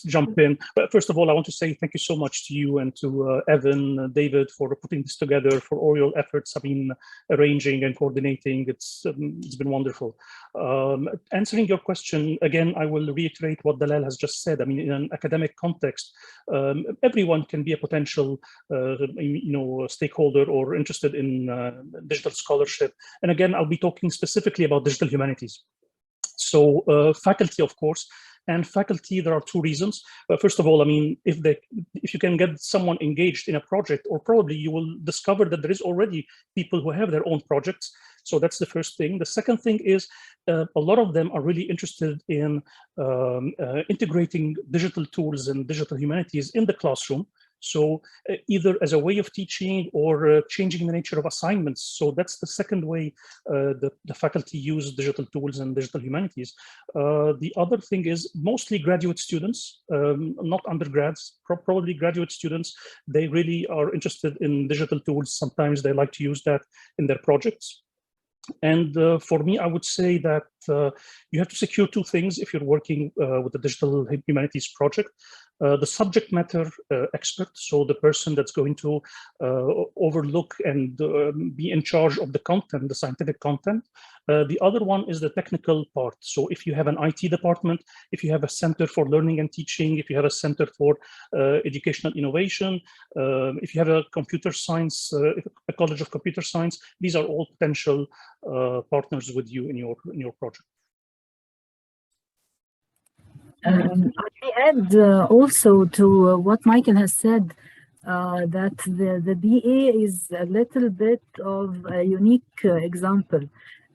S3: jump in. But first of all, I want to say thank you so much to you and to Evan, David, for putting this together, for all your efforts. I mean, arranging and coordinating. It's been wonderful. Answering your question again, I will reiterate what Galal has just said. I mean, in an academic context, everyone can be a potential, stakeholder or interested in digital scholarship. And again, I'll be talking specifically about digital humanities. So faculty, of course, and faculty, there are two reasons. First of all, I mean, if you can get someone engaged in a project, or probably you will discover that there is already people who have their own projects. So that's the first thing. The second thing is a lot of them are really interested in integrating digital tools and digital humanities in the classroom. So either as a way of teaching or changing the nature of assignments. So that's the second way the faculty use digital tools and digital humanities. The other thing is mostly graduate students, not undergrads, probably graduate students. They really are interested in digital tools. Sometimes they like to use that in their projects. And for me, I would say that you have to secure two things if you're working with the digital humanities project. the subject matter expert, so the person that's going to overlook and be in charge of the content, the scientific content. The other one is the technical part. So if you have an IT department, if you have a center for learning and teaching, if you have a center for educational innovation, if you have a computer science, a college of computer science, these are all potential partners with you in your project.
S6: I add also to what Michael has said, that the BA is a little bit of a unique example.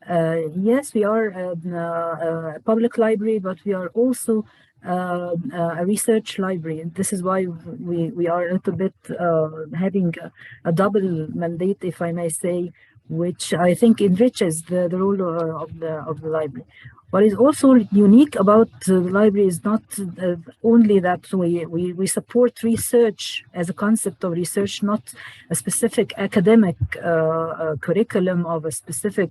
S6: Yes, we are a public library, but we are also a research library. And this is why we are a little bit having a double mandate, if I may say, which I think enriches the role of the library. What is also unique about the library is not only that we support research as a concept of research, not a specific academic curriculum of a specific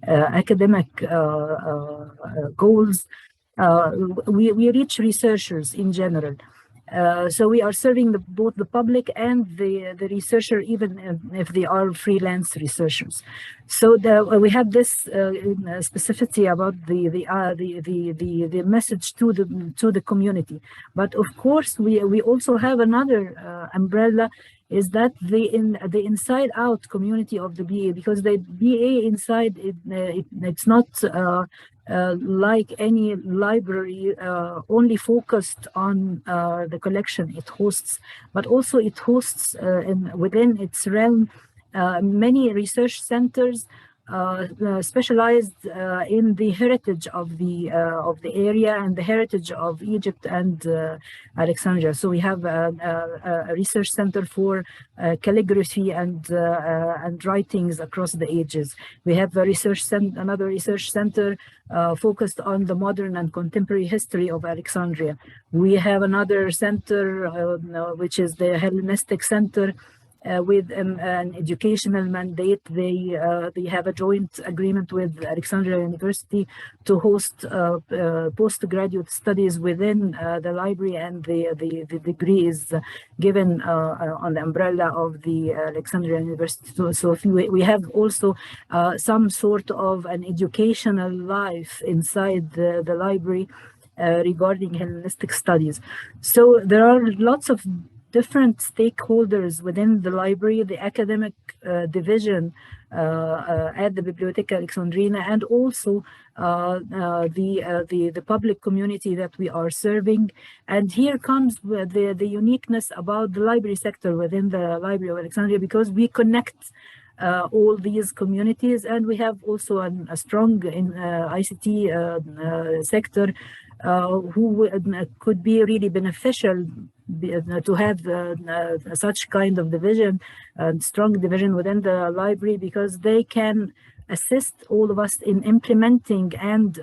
S6: academic goals. We reach researchers in general. So we are serving both the public and the researcher, even if they are freelance researchers. So we have this specificity about the message to the community. But of course, we also have another umbrella, is that the inside out community of the BA, because the BA inside it's not like any library only focused on the collection it hosts, but also it hosts within its realm many research centers specialized in the heritage of the area and the heritage of Egypt and Alexandria. So we have a research center for calligraphy and writings across the ages. We have a another research center focused on the modern and contemporary history of Alexandria. We have another center which is the Hellenistic Center. With an educational mandate. They have a joint agreement with Alexandria University to host postgraduate studies within the library, and the degree is given on the umbrella of the Alexandria University. So we have also some sort of an educational life inside the library regarding Hellenistic studies. So there are lots of different stakeholders within the library, the academic division at the Bibliotheca Alexandrina, and also the public community that we are serving. And here comes the uniqueness about the library sector within the Library of Alexandria, because we connect all these communities, and we have also a strong ICT sector who could be really beneficial to have such kind of division, strong division within the library, because they can assist all of us in implementing and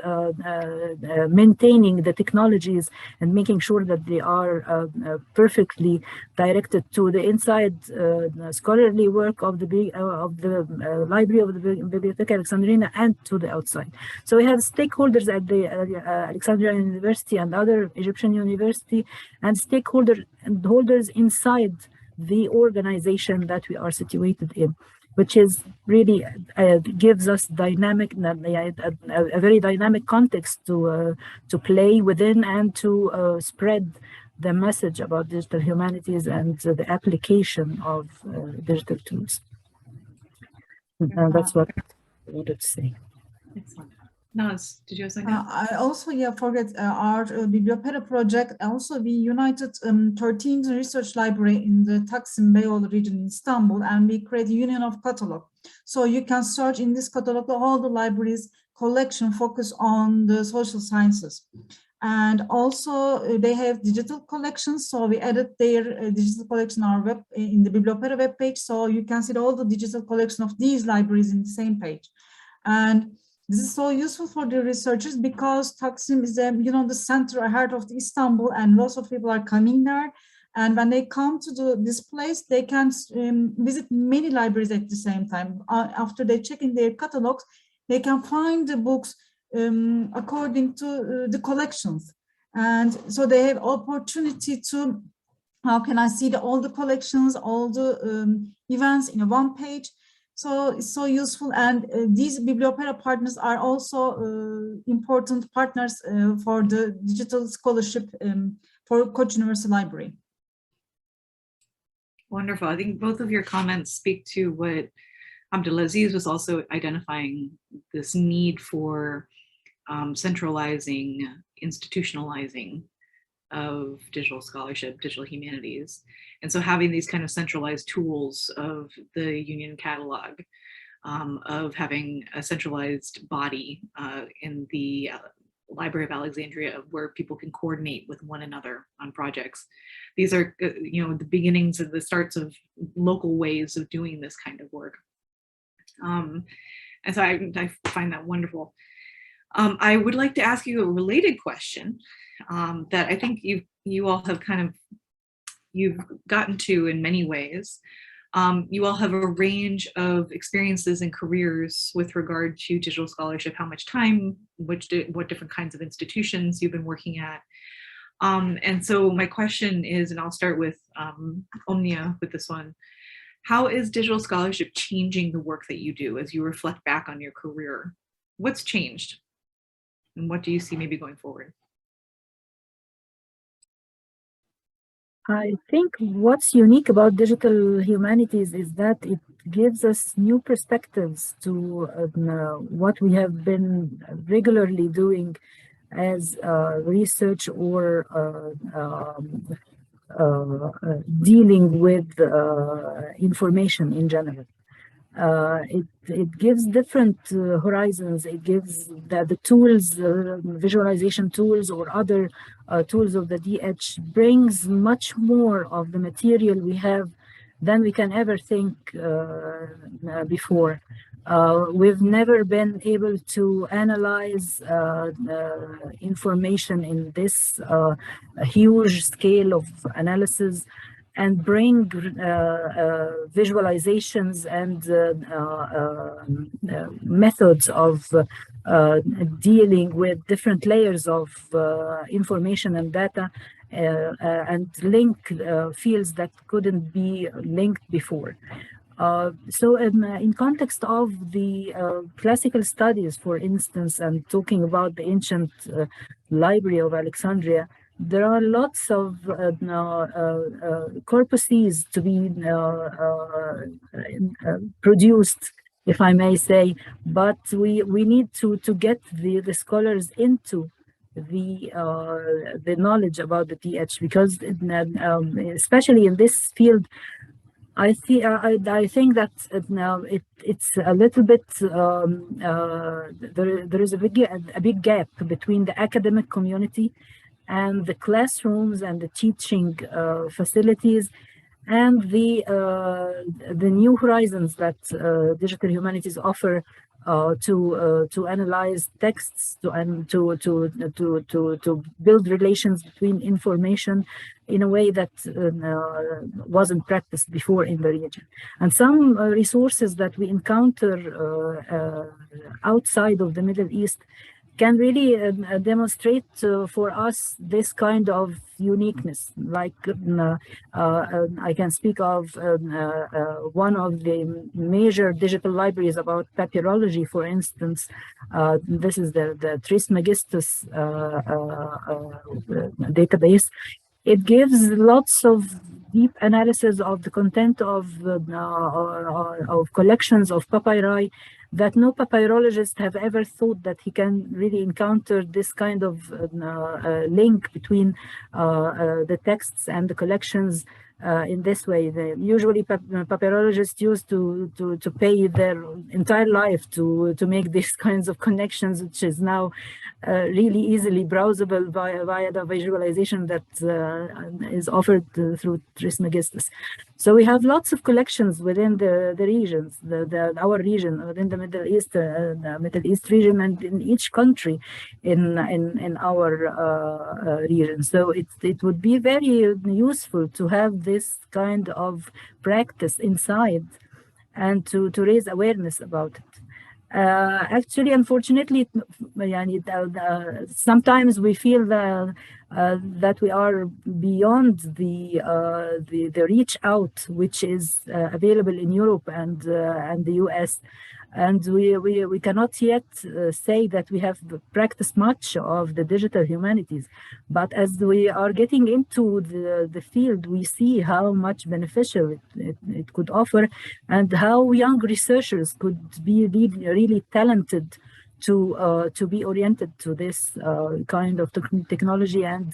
S6: maintaining the technologies and making sure that they are perfectly directed to the inside scholarly work of the library of the Bibliotheca Alexandrina and to the outside. So we have stakeholders at the Alexandria University and other Egyptian university, and stakeholders inside the organization that we are situated in, which is really gives us dynamic, a very dynamic context to play within and to spread the message about digital humanities and the application of digital tools. That's what I wanted to say.
S2: Excellent. Naz, did you have something?
S8: I also forget our Bibliotheca project. Also, we united 13 research library in the Taksim Beyoğlu region in Istanbul, and we create a union of catalog. So you can search in this catalog all the libraries collection focus on the social sciences. And also they have digital collections. So we added their digital collection on our web in the Bibliotheca web page. So you can see all the digital collection of these libraries in the same page. And this is so useful for the researchers because Taksim is the center, heart of Istanbul, and lots of people are coming there. And when they come to this place, they can visit many libraries at the same time. After they check in their catalogs, they can find the books according to the collections. And so they have opportunity to, how can I see all the collections, all the events in a one page. So it's so useful. And these Bibliotheca partners are also important partners for the digital scholarship for Koç University Library.
S2: Wonderful. I think both of your comments speak to what Abdelaziz was also identifying, this need for centralizing, institutionalizing of digital scholarship, digital humanities. And so having these kind of centralized tools of the Union catalog, of having a centralized body in the Library of Alexandria where people can coordinate with one another on projects. These are, the beginnings of the starts of local ways of doing this kind of work. And so I find that wonderful. I would like to ask you a related question that I think you all have you've gotten to in many ways. You all have a range of experiences and careers with regard to digital scholarship, how much time, what different kinds of institutions you've been working at. And so my question is, and I'll start with Omnia with this one, how is digital scholarship changing the work that you do as you reflect back on your career? What's changed? And what do you see maybe going forward?
S6: I think what's unique about digital humanities is that it gives us new perspectives to what we have been regularly doing as research or dealing with information in general. It gives different horizons. It gives the tools, visualization tools or other tools of the DH brings much more of the material we have than we can ever think before. We've never been able to analyze information in this huge scale of analysis and bring visualizations and methods of dealing with different layers of information and data and link fields that couldn't be linked before. So in context of the classical studies, for instance, and talking about the ancient Library of Alexandria, there are lots of corpuses to be produced, if I may say, but we need to get the scholars into the knowledge about the DH, because especially in this field, I think that now it's a little bit there is a big gap between the academic community and the classrooms and the teaching facilities and the new horizons that digital humanities offer to analyze texts, to build relations between information in a way that wasn't practiced before in the region. And some resources that we encounter outside of the Middle East can really demonstrate for us this kind of uniqueness. Like I can speak of one of the major digital libraries about papyrology, for instance. This is the Trismegistus database. It gives lots of deep analysis of the content of collections of papyri that no papyrologist have ever thought that he can really encounter this kind of link between the texts and the collections in this way. Usually papyrologists used to pay their entire life to make these kinds of connections, which is now really easily browsable via the visualization that is offered through Trismegistus. So we have lots of collections within the regions, our region, within the Middle East region, and in each country in our region. So it would be very useful to have this kind of practice inside and to raise awareness about it. Actually, unfortunately, sometimes we feel that we are beyond the reach out which is available in Europe and the US. And we cannot yet say that we have practiced much of the digital humanities. But as we are getting into the field, we see how much beneficial it could offer, and how young researchers could be really talented to be oriented to this kind of technology and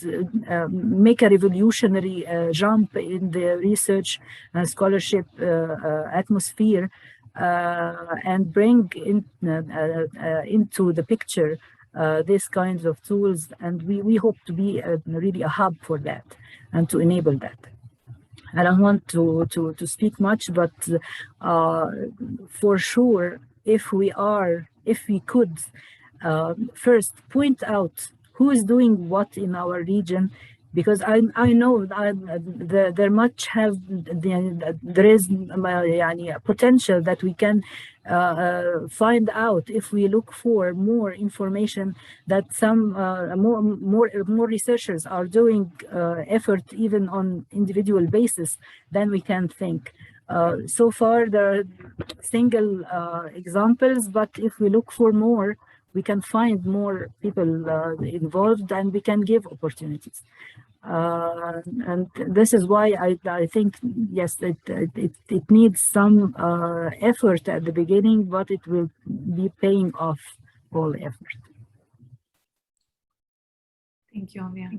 S6: make a revolutionary jump in the research and scholarship atmosphere. And bring into the picture these kinds of tools, and we hope to be really a hub for that and to enable that. I don't want to speak much, but for sure, if we could first point out who is doing what in our region, because I know there much have there is potential that we can find out if we look for more information, that some more researchers are doing effort even on individual basis than we can think. So far there are single examples, but if we look for more, we can find more people involved, and we can give opportunities. And this is why I think, yes, it needs some effort at the beginning, but it will be paying off all effort.
S2: Thank you, Omnia.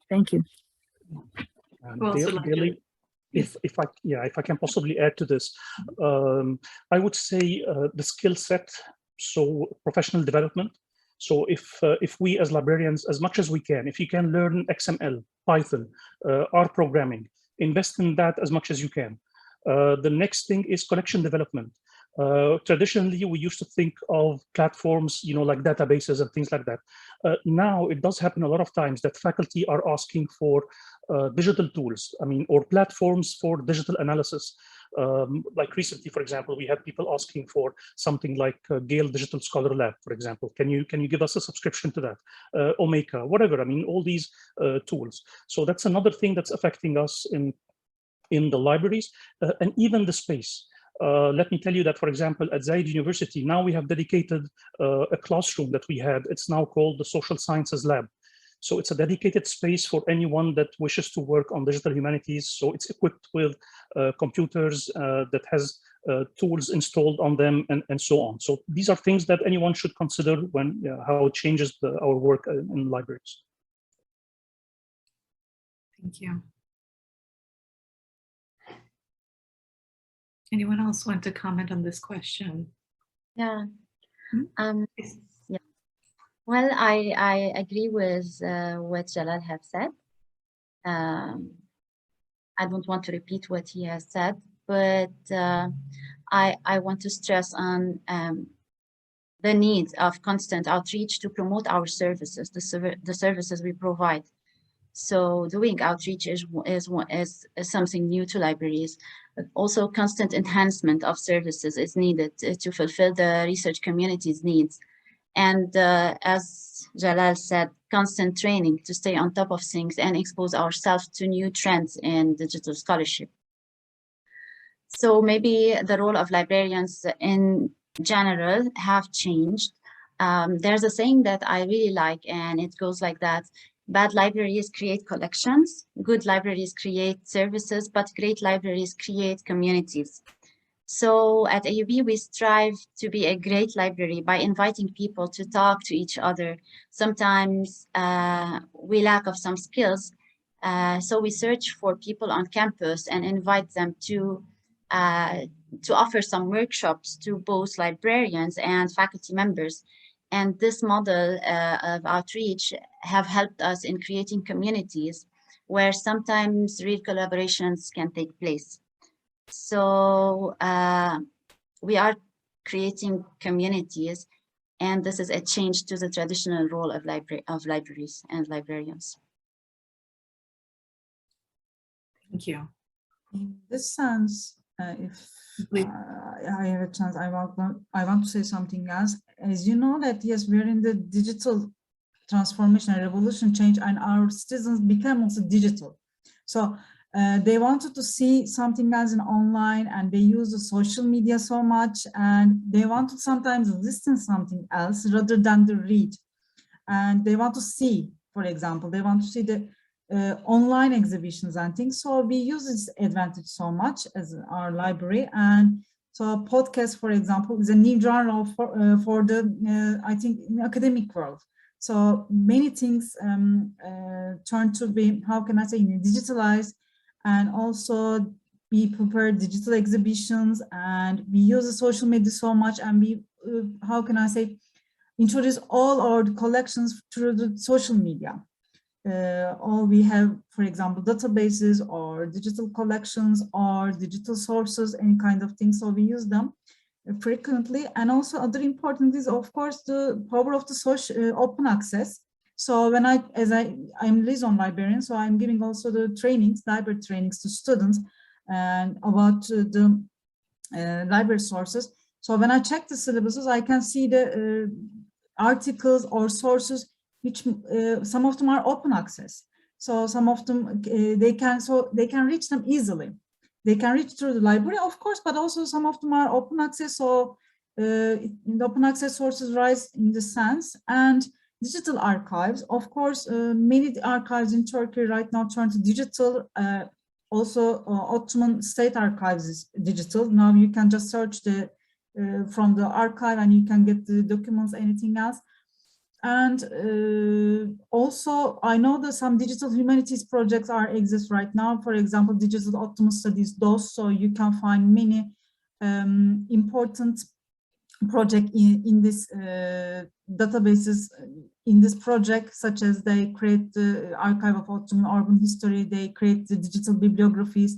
S6: Thank you.
S3: Daily, if I can possibly add to this, I would say the skill set, so professional development. So if we as librarians, as much as we can, if you can learn XML, Python, R programming, invest in that as much as you can. The next thing is collection development. Traditionally, we used to think of platforms, like databases and things like that. Now it does happen a lot of times that faculty are asking for digital tools, or platforms for digital analysis. Like recently, for example, we had people asking for something like Gale Digital Scholar Lab, for example. Can you give us a subscription to that? Omeka, whatever. All these tools. So that's another thing that's affecting us in the libraries, and even the space. Let me tell you that, for example, at Zayed University, now we have dedicated a classroom that we had. It's now called the Social Sciences Lab. So it's a dedicated space for anyone that wishes to work on digital humanities. So it's equipped with computers that has tools installed on them, and so on. So these are things that anyone should consider when how it changes our work in libraries.
S2: Thank you. Anyone else want to comment on this question?
S4: Yeah. Yeah. Well, I agree with what Galal have said. I don't want to repeat what he has said, but I want to stress on the need of constant outreach to promote our services, the services we provide. So doing outreach is something new to libraries, but also constant enhancement of services is needed to fulfill the research community's needs. And as Galal said, constant training to stay on top of things and expose ourselves to new trends in digital scholarship. So maybe the role of librarians in general have changed. There's a saying that I really like, and it goes like that: bad libraries create collections, good libraries create services, but great libraries create communities. So at AUB, we strive to be a great library by inviting people to talk to each other. Sometimes we lack of some skills, so we search for people on campus and invite them to offer some workshops to both librarians and faculty members. And this model of outreach have helped us in creating communities where sometimes real collaborations can take place. So we are creating communities, and this is a change to the traditional role of libraries and librarians.
S2: Thank you.
S8: In this sense, If I have a chance, I want to say something else. As you know that, yes, we are in the digital transformation and revolution change, and our citizens become also digital. So they wanted to see something else in online, and they use the social media so much, and they want to sometimes listen something else rather than to read. And they want to see, for example, they want to see the online exhibitions and things. So we use this advantage so much as our library. And so podcast, for example, is a new genre for the, I think, in the academic world. So many things turn to be, how can I say, digitalized, and also we prepare digital exhibitions, and we use the social media so much, and we, how can I say, introduce all our collections through the social media. Or we have, for example, databases or digital collections or digital sources, any kind of thing. So we use them frequently. And also other important is, of course, the power of the social open access. So when I'm liaison librarian, so I'm giving also the trainings, library trainings to students and about the library sources. So when I check the syllabuses, I can see the articles or sources, which some of them are open access. So some of them they can reach them easily. They can reach through the library, of course, but also some of them are open access. So the open access sources rise in the sense. And digital archives, of course, many archives in Turkey right now turn to digital. Also, Ottoman State Archives is digital. Now you can just search the from the archive and you can get the documents, anything else. And also, I know that some digital humanities projects exist right now. For example, Digital Ottoman Studies DOS. So you can find many important projects in this databases in this project, such as they create the archive of Ottoman urban history, they create the digital bibliographies,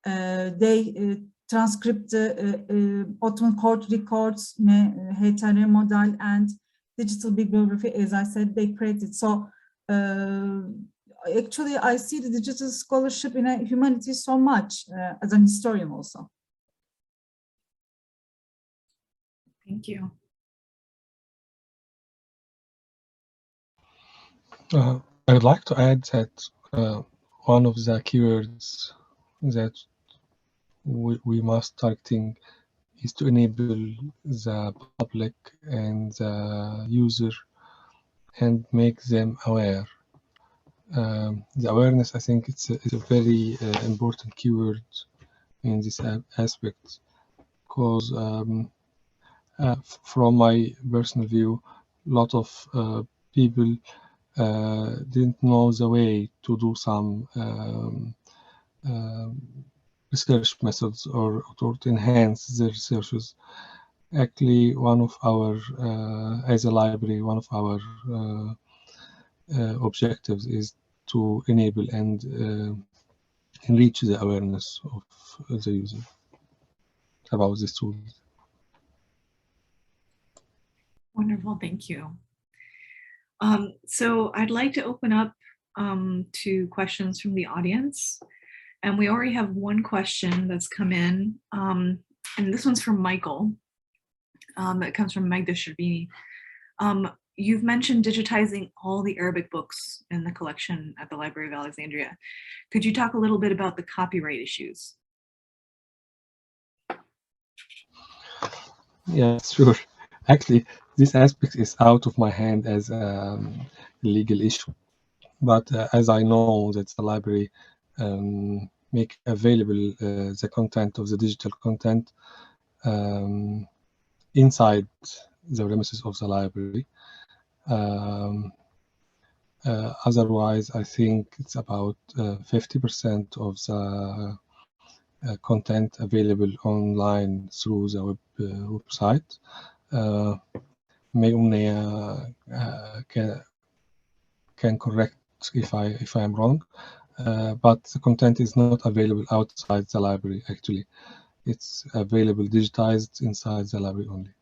S8: they transcript the Ottoman court records, HTR model, and digital bibliography, as I said, they created. So actually, I see the digital scholarship in humanities so much as an historian also.
S2: Thank you.
S7: I would like to add that one of the keywords that we must targeting is to enable the public and the user and make them aware. The awareness, I think, it's a very important keyword in this aspect, because from my personal view, a lot of people didn't know the way to do some research methods or to enhance their researches. Actually, one of our, as a library, one of our objectives is to enable and enrich the awareness of the user about this tool.
S2: Wonderful, thank you. So I'd like to open up to questions from the audience. And we already have one question that's come in. And this one's from Michael. It comes from Magda Sherbini. You've mentioned digitizing all the Arabic books in the collection at the Library of Alexandria. Could you talk a little bit about the copyright issues?
S7: Yeah, sure. Actually, this aspect is out of my hand as a legal issue. But as I know that the library make available the content of the digital content inside the premises of the library. Otherwise, I think it's about 50% of the content available online through the website. Omnia can correct if I am wrong, but the content is not available outside the library. Actually, it's available digitized inside the library only.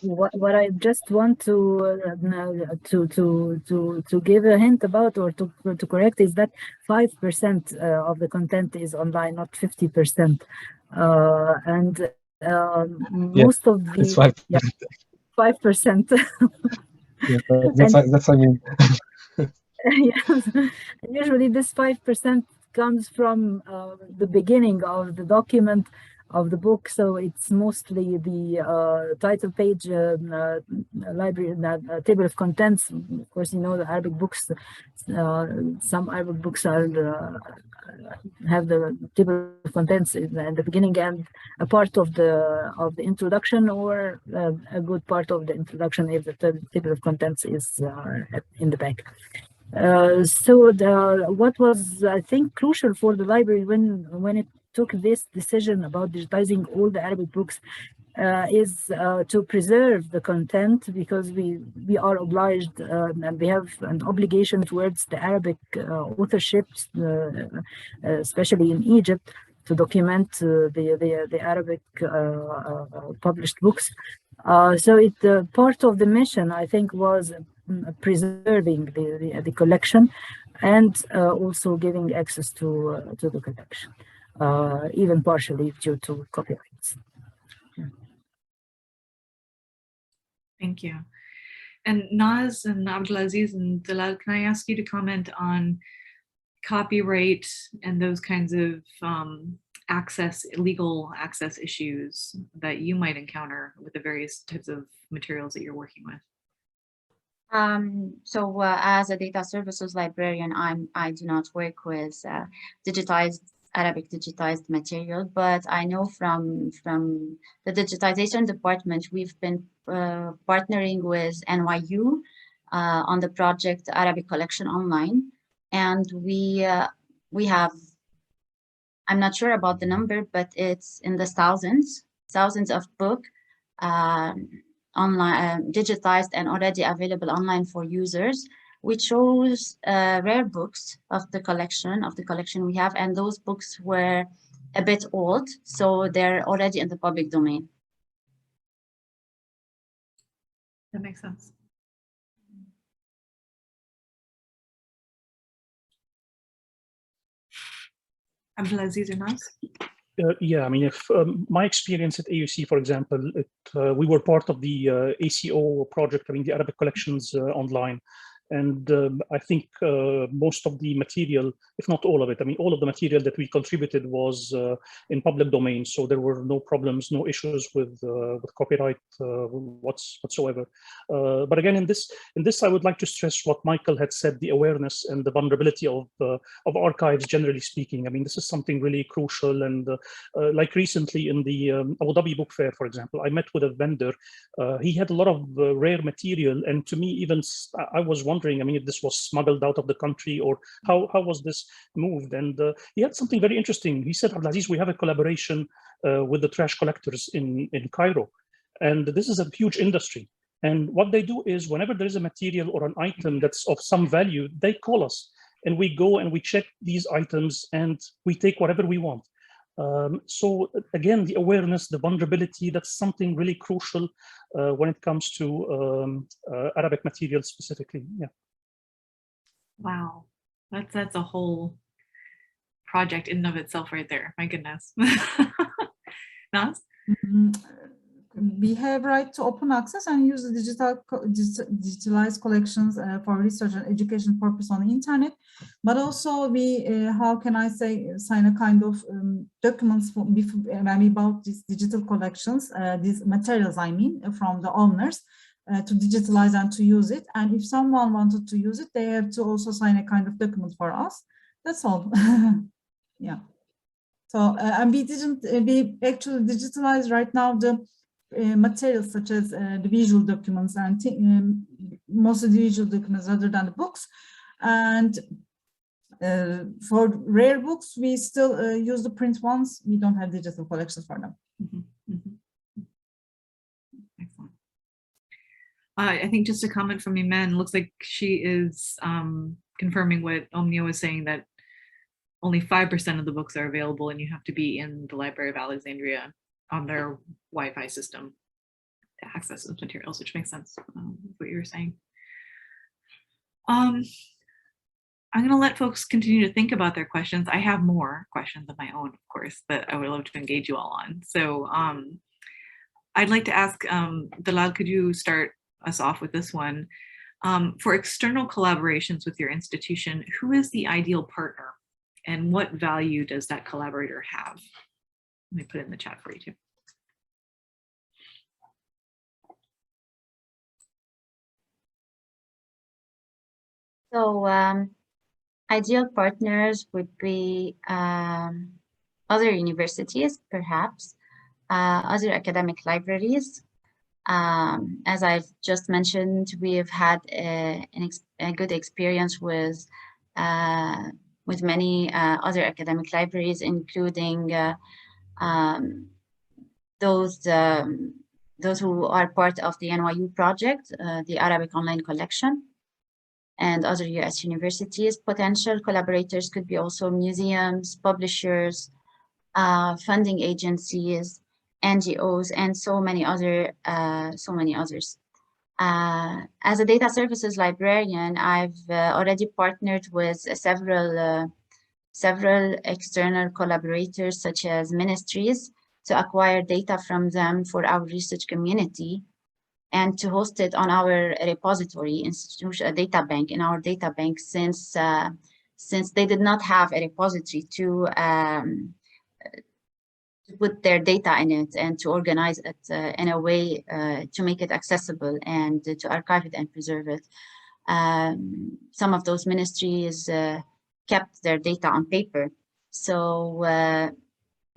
S6: what I just want to give a hint about, or to correct, is that 5% of the content is online, not 50%, and most of the
S7: It's 5%.
S6: yeah, 5%.
S7: Yeah,
S6: And
S7: that's I mean.
S6: yes, usually this 5% comes from the beginning of the document of the book, so it's mostly the title page, library, table of contents. Of course, you know, the Arabic books, some Arabic books are have the table of contents in the beginning, and a part of the introduction, or a good part of the introduction if the table of contents is in the back. So what was, I think, crucial for the library when it took this decision about digitizing all the Arabic books is to preserve the content, because we are obliged and we have an obligation towards the Arabic authorships, especially in Egypt, to document the Arabic published books. So part of the mission, I think, was preserving the collection, and also giving access to the collection, even partially due to copyrights.
S2: Thank you. And Naz and Abdelaziz and Galal, can I ask you to comment on copyright and those kinds of legal access issues that you might encounter with the various types of materials that you're working with?
S4: As a data services librarian, I do not work with Arabic digitized material, but I know from the digitization department, we've been partnering with NYU on the project Arabic Collection Online, and we have, I'm not sure about the number, but it's in the thousands of books online, digitized and already available online for users. We chose rare books of the collection we have, and those books were a bit old, so they're already in the public domain.
S2: That makes sense. Abdelaziz or Naz?
S3: Yeah, I mean, if my experience at AUC, for example, we were part of the ACO project, I mean, the Arabic collections online. And I think most of the material, if not all of it, I mean, all of the material that we contributed was in public domain. So there were no problems, no issues with copyright whatsoever. But again, in this, I would like to stress what Michael had said, the awareness and the vulnerability of archives, generally speaking. I mean, this is something really crucial. And like recently in the Abu Dhabi Book Fair, for example, I met with a vendor. He had a lot of rare material. And to me, even I was wondering, I mean, if this was smuggled out of the country, or how was this moved? And he had something very interesting. He said, Abdelaziz, we have a collaboration with the trash collectors in Cairo. And this is a huge industry. And what they do is, whenever there is a material or an item that's of some value, they call us. And we go and we check these items and we take whatever we want. So again, the awareness, the vulnerability, that's something really crucial when it comes to Arabic material specifically. Yeah.
S2: Wow, that's a whole project in and of itself right there. My goodness. Naz?
S8: We have right to open access and use the digitalized collections for research and education purpose on the internet. But also we, how can I say, sign a kind of documents when we bought these digital collections, these materials, I mean, from the owners, to digitalize and to use it. And if someone wanted to use it, they have to also sign a kind of document for us. That's all. Yeah. So, and we didn't, we actually digitalize right now the materials such as the visual documents and most of the visual documents other than the books. And for rare books, we still use the print ones. We don't have digital collections for them.
S2: Mm-hmm. Mm-hmm. Excellent. I think just a comment from Iman, looks like she is confirming what Omnia was saying, that only 5% of the books are available and you have to be in the Library of Alexandria on their Wi-Fi system. access those materials, which makes sense with what you were saying. I'm going to let folks continue to think about their questions. I have more questions of my own, of course, that I would love to engage you all on. So I'd like to ask, Galal, could you start us off with this one? For external collaborations with your institution, who is the ideal partner and what value does that collaborator have? Let me put it in the chat for you too.
S4: So ideal partners would be other universities, perhaps, other academic libraries. As I've just mentioned, we have had a good experience with many other academic libraries, including those who are part of the NYU project, the Arabic Online Collection, and other US universities. Potential collaborators could be also museums, publishers, funding agencies, NGOs, and so many others. As a data services librarian, I've already partnered with several external collaborators, such as ministries, to acquire data from them for our research community and to host it on our repository, institutional data bank, in our data bank, since they did not have a repository to put their data in it and to organize it in a way to make it accessible and to archive it and preserve it. Some of those ministries kept their data on paper. So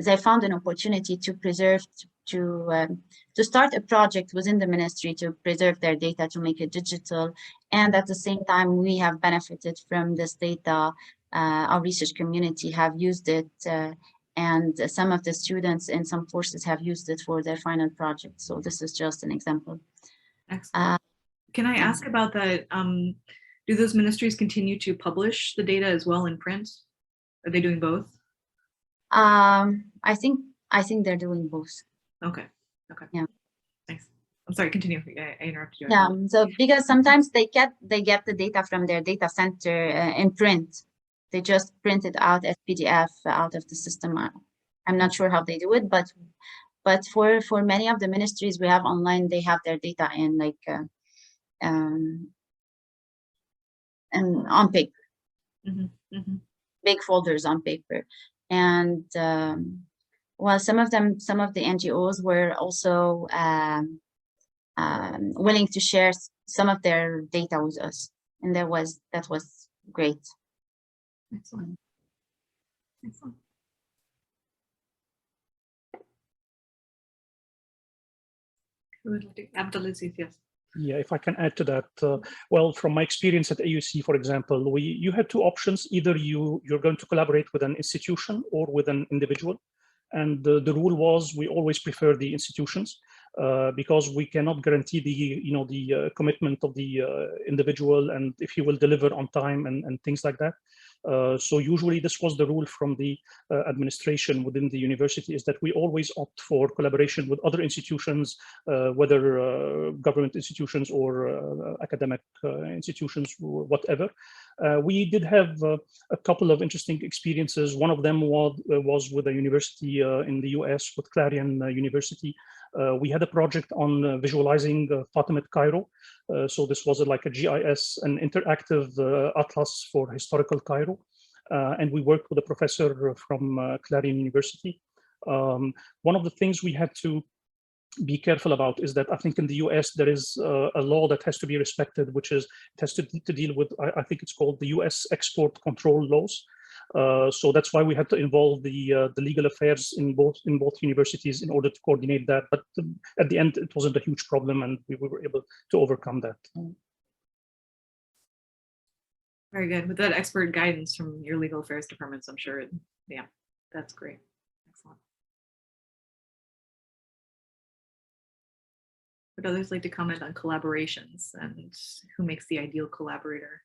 S4: they found an opportunity to preserve, to start a project within the ministry to preserve their data, to make it digital. And at the same time, we have benefited from this data. Our research community have used it, and some of the students in some courses have used it for their final project. So this is just an example.
S2: Excellent. Can I ask about that? Do those ministries continue to publish the data as well in print? Are they doing both?
S4: I think they're doing both.
S2: Okay. Okay.
S4: Yeah.
S2: Thanks. I'm sorry. Continue. I interrupted you.
S4: Yeah. So because sometimes they get the data from their data center in print. They just print it out as PDF out of the system. I'm not sure how they do it, but for many of the ministries we have online, they have their data in and on paper, big folders on paper. And well, some of the NGOs were also willing to share some of their data with us, and that was great.
S2: Excellent. Excellent. Abdelaziz, yes.
S3: Yeah, if I can add to that, well, from my experience at AUC, for example, you had two options. Either you're going to collaborate with an institution or with an individual. And the rule was we always prefer the institutions because we cannot guarantee the commitment of the individual and if he will deliver on time and things like that. So usually this was the rule from the administration within the university, is that we always opt for collaboration with other institutions, whether government institutions or academic institutions, or whatever. We did have a couple of interesting experiences. One of them was with a university in the US, with Clarion University. We had a project on visualizing Fatimid Cairo. So this was like a GIS, an interactive atlas for historical Cairo. And we worked with a professor from Clarion University. One of the things we had to be careful about is that I think in the US there is a law that has to be respected, which is it has to deal with, I think it's called the US export control laws. So that's why we had to involve the legal affairs in both universities in order to coordinate that. But at the end, it wasn't a huge problem, and we were able to overcome that.
S2: Very good. With that expert guidance from your legal affairs departments, I'm sure, yeah, that's great. Excellent. Would others like to comment on collaborations and who makes the ideal collaborator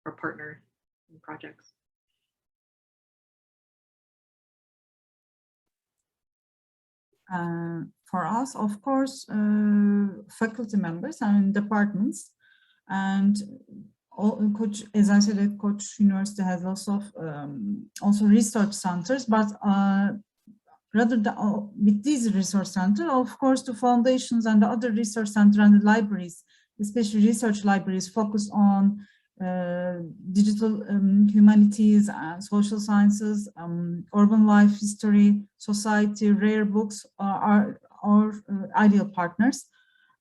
S2: or partner in projects?
S8: for us, of course, faculty members and departments, and Koç, as I said, Koç University has lots of also research centers, but rather than, with these research centers, of course, the foundations and the other research center and the libraries, especially research libraries, focus on digital humanities and social sciences, urban life history, society, rare books are our ideal partners.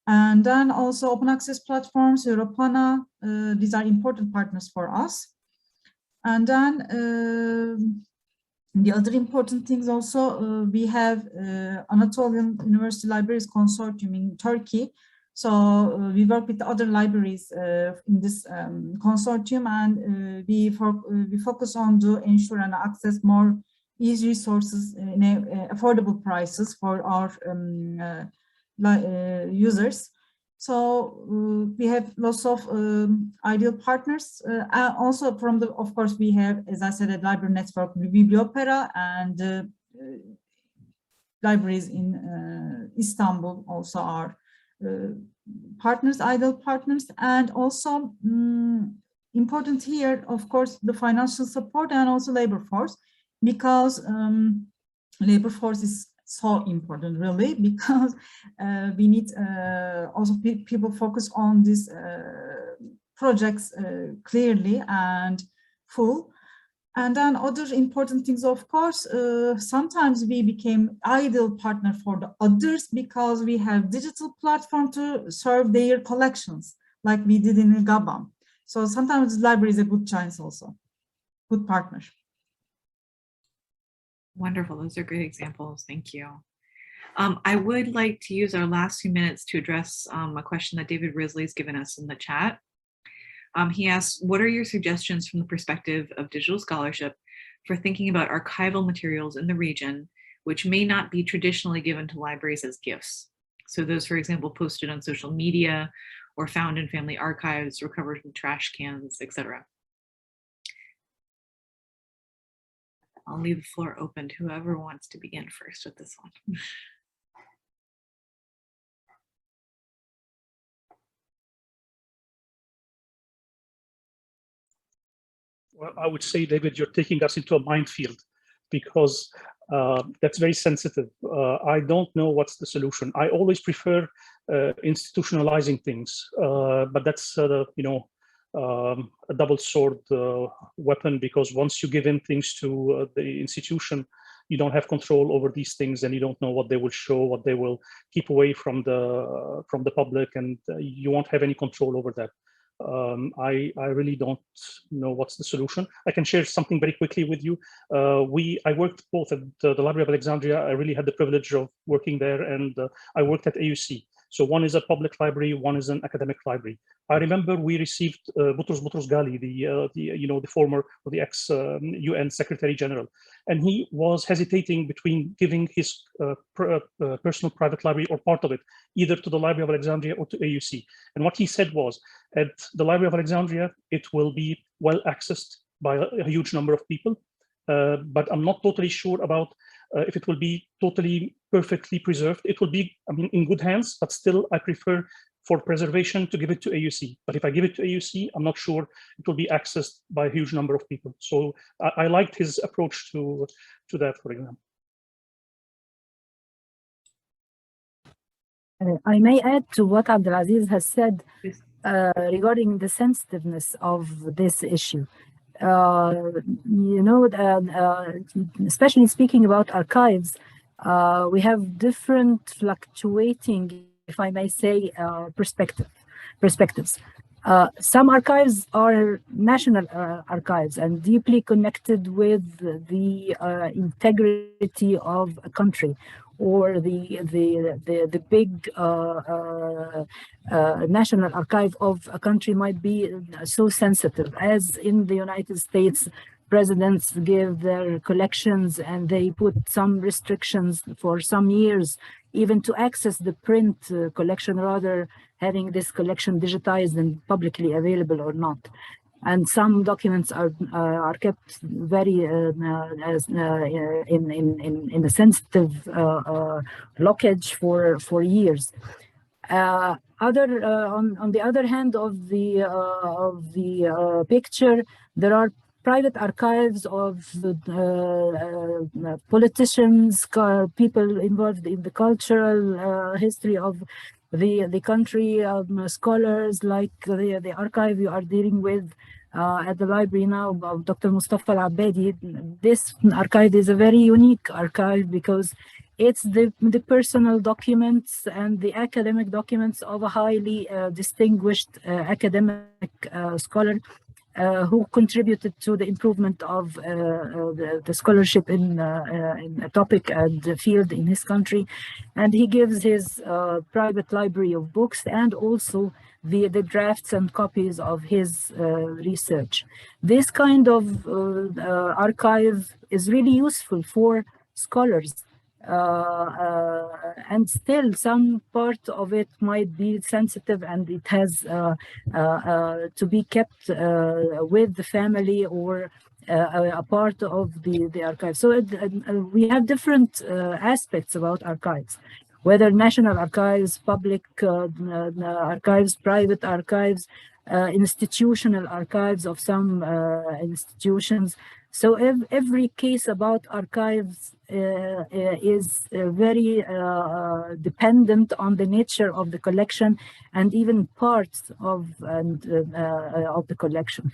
S8: And then also open access platforms, Europana, these are important partners for us. And then the other important things also, we have Anatolian University Libraries Consortium in Turkey. So we work with other libraries in this consortium, and we focus on to ensure and access more easy resources in affordable prices for our users. So we have lots of ideal partners. Also from the, of course, we have, as I said, a library network, Bibliotheca, and libraries in Istanbul also are partners, ideal partners. And also important here, of course, the financial support and also labor force, because labor force is so important, really, because we need also people focus on these projects clearly and full. And then other important things, of course, sometimes we became ideal partner for the others because we have digital platform to serve their collections, like we did in Gabon. So sometimes the library is a good choice also, good partner.
S2: Wonderful. Those are great examples. Thank you. I would like to use our last few minutes to address a question that David Risley has given us in the chat. He asks, what are your suggestions from the perspective of digital scholarship for thinking about archival materials in the region, which may not be traditionally given to libraries as gifts? So those, for example, posted on social media or found in family archives, recovered from trash cans, etc. I'll leave the floor open to whoever wants to begin first with this one.
S3: Well, I would say, David, you're taking us into a minefield, because that's very sensitive. I don't know what's the solution. I always prefer institutionalizing things, but that's a double sword weapon, because once you give in things to the institution, you don't have control over these things, and you don't know what they will show, what they will keep away from the public, and you won't have any control over that. I really don't know what's the solution. I can share something very quickly with you. I worked both at the Library of Alexandria. I really had the privilege of working there, and I worked at AUC. So one is a public library, one is an academic library. I remember we received Boutros Ghali, the former or the ex UN Secretary General, and he was hesitating between giving his personal private library or part of it either to the Library of Alexandria or to AUC. And what he said was, at the Library of Alexandria, it will be well accessed by a huge number of people, but I'm not totally sure about if it will be totally perfectly preserved. It will be, I mean, in good hands, but still I prefer for preservation to give it to AUC. But if I give it to AUC, I'm not sure it will be accessed by a huge number of people. So I liked his approach to that, for example.
S6: I may add to what Abdelaziz has said regarding the sensitiveness of this issue. Especially speaking about archives, we have different fluctuating, if I may say, perspectives. Some archives are national archives and deeply connected with the integrity of a country, or the big national archive of a country might be so sensitive. As in the United States, presidents give their collections and they put some restrictions for some years, even to access the print collection, rather having this collection digitized and publicly available or not. and some documents are kept very in a sensitive blockage for years. On the other hand of the picture, there are private archives of politicians, people involved in the cultural history of the country, scholars, like the archive you are dealing with at the library now of Dr. Mustafa Al-Abadi. This archive is a very unique archive because it's the personal documents and the academic documents of a highly distinguished academic scholar who contributed to the improvement of the scholarship in a topic and field in his country. And he gives his private library of books and also the drafts and copies of his research. This kind of archive is really useful for scholars. And still some part of it might be sensitive and it has to be kept with the family or a part of the archive. So we have different aspects about archives, whether national archives, public archives, private archives, institutional archives of some institutions. So every case about archives is very dependent on the nature of the collection and even parts of the collection.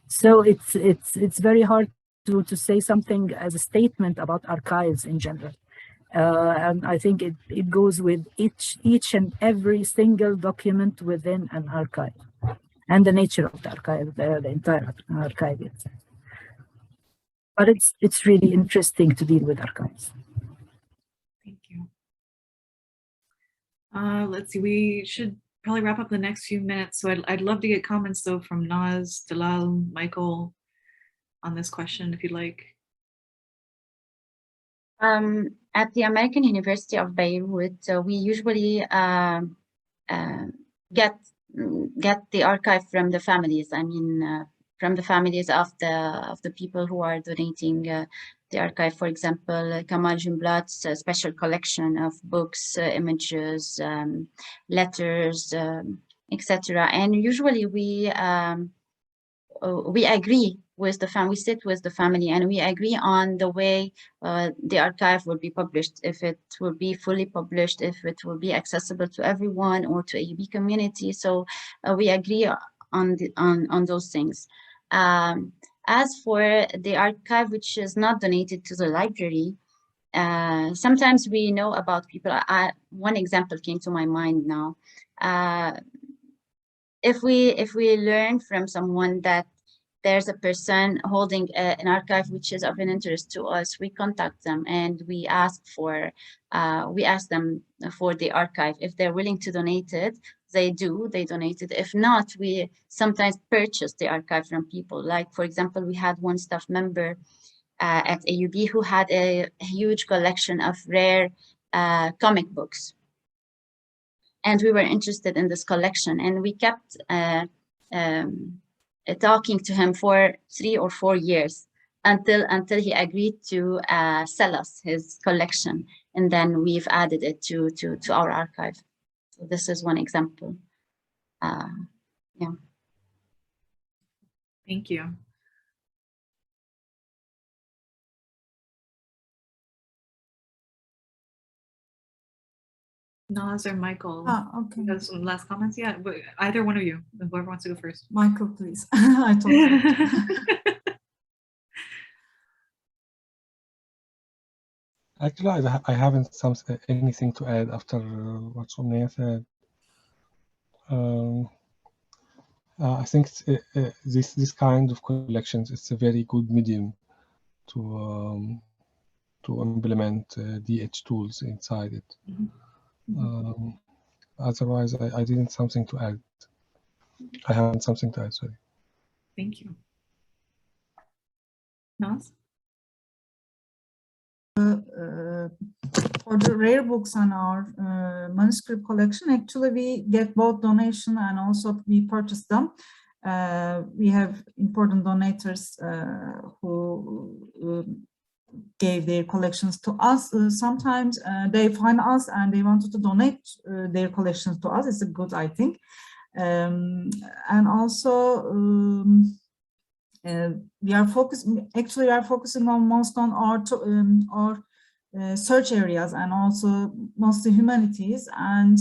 S6: So it's very hard to say something as a statement about archives in general. And I think it goes with each and every single document within an archive and the nature of the archive, the entire archive itself. But it's really interesting to deal with archives.
S2: Thank you. Let's see, we should probably wrap up the next few minutes. So I'd love to get comments though from Naz, Dalal, Michael on this question, if you'd like.
S4: At the American University of Beirut, we usually get the archive from the families. I mean, from the families of the people who are donating the archive. For example, Kamal Jumblat's special collection of books, images, letters, etc. And usually we agree with the family, we sit with the family, and we agree on the way the archive will be published, if it will be fully published, if it will be accessible to everyone or to AUB community. So we agree on those things. As for the archive which is not donated to the library, sometimes we know about people. One example came to my mind now. If we learn from someone that there's a person holding an archive which is of an interest to us, we contact them and we ask them for the archive. If they're willing to donate it, they donate it. If not, we sometimes purchase the archive from people. Like, for example, we had one staff member at AUB who had a huge collection of rare comic books. And we were interested in this collection, and we kept talking to him for 3 or 4 years until he agreed to sell us his collection, and then we've added it to our archive. So this is one example. Yeah.
S2: Thank you. Naz or Michael?
S8: Okay.
S2: You have some last comments? Yeah, either one of you, whoever wants to go first.
S8: Michael, please. I told you.
S7: Actually, I haven't anything to add after what Omnia said. I think this kind of collections, it's a very good medium to implement DH tools inside it. Mm-hmm. Otherwise, I didn't something to add. I haven't something to add, sorry.
S2: Thank you. Naz?
S8: For the rare books on our manuscript collection, actually we get both donation and also we purchase them. We have important donators who gave their collections to us. Sometimes they find us and they wanted to donate their collections to us. It's a good, I think. And also we are focusing on most on our search areas and also mostly humanities. And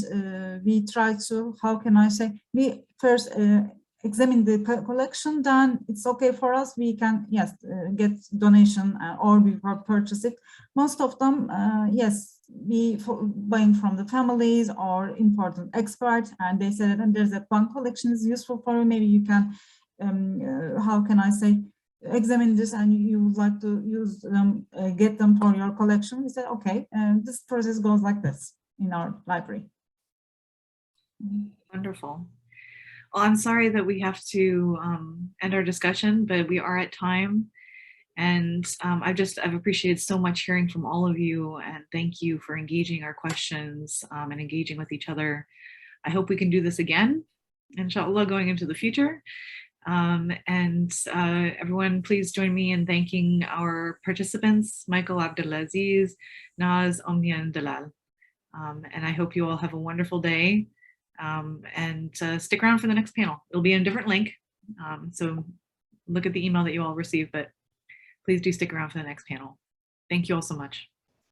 S8: we try to, how can I say, we first examine the collection, then it's okay for us, we can, yes, get donation or we purchase it. Most of them, yes, we buying from the families or important experts, and they said, and there's a one collection is useful for you, maybe you can, how can I say, examine this and you would like to use them, get them for your collection. We said, okay, and this process goes like this in our library.
S2: Wonderful. Well, I'm sorry that we have to end our discussion, but we are at time. And I've appreciated so much hearing from all of you, and thank you for engaging our questions and engaging with each other. I hope we can do this again, inshallah, going into the future. Everyone, please join me in thanking our participants, Michael, Abdelaziz, Naz, Omnia, and Galal. And I hope you all have a wonderful day. Stick around for the next panel. It'll be in a different link. So look at the email that you all received, but please do stick around for the next panel. Thank you all so much.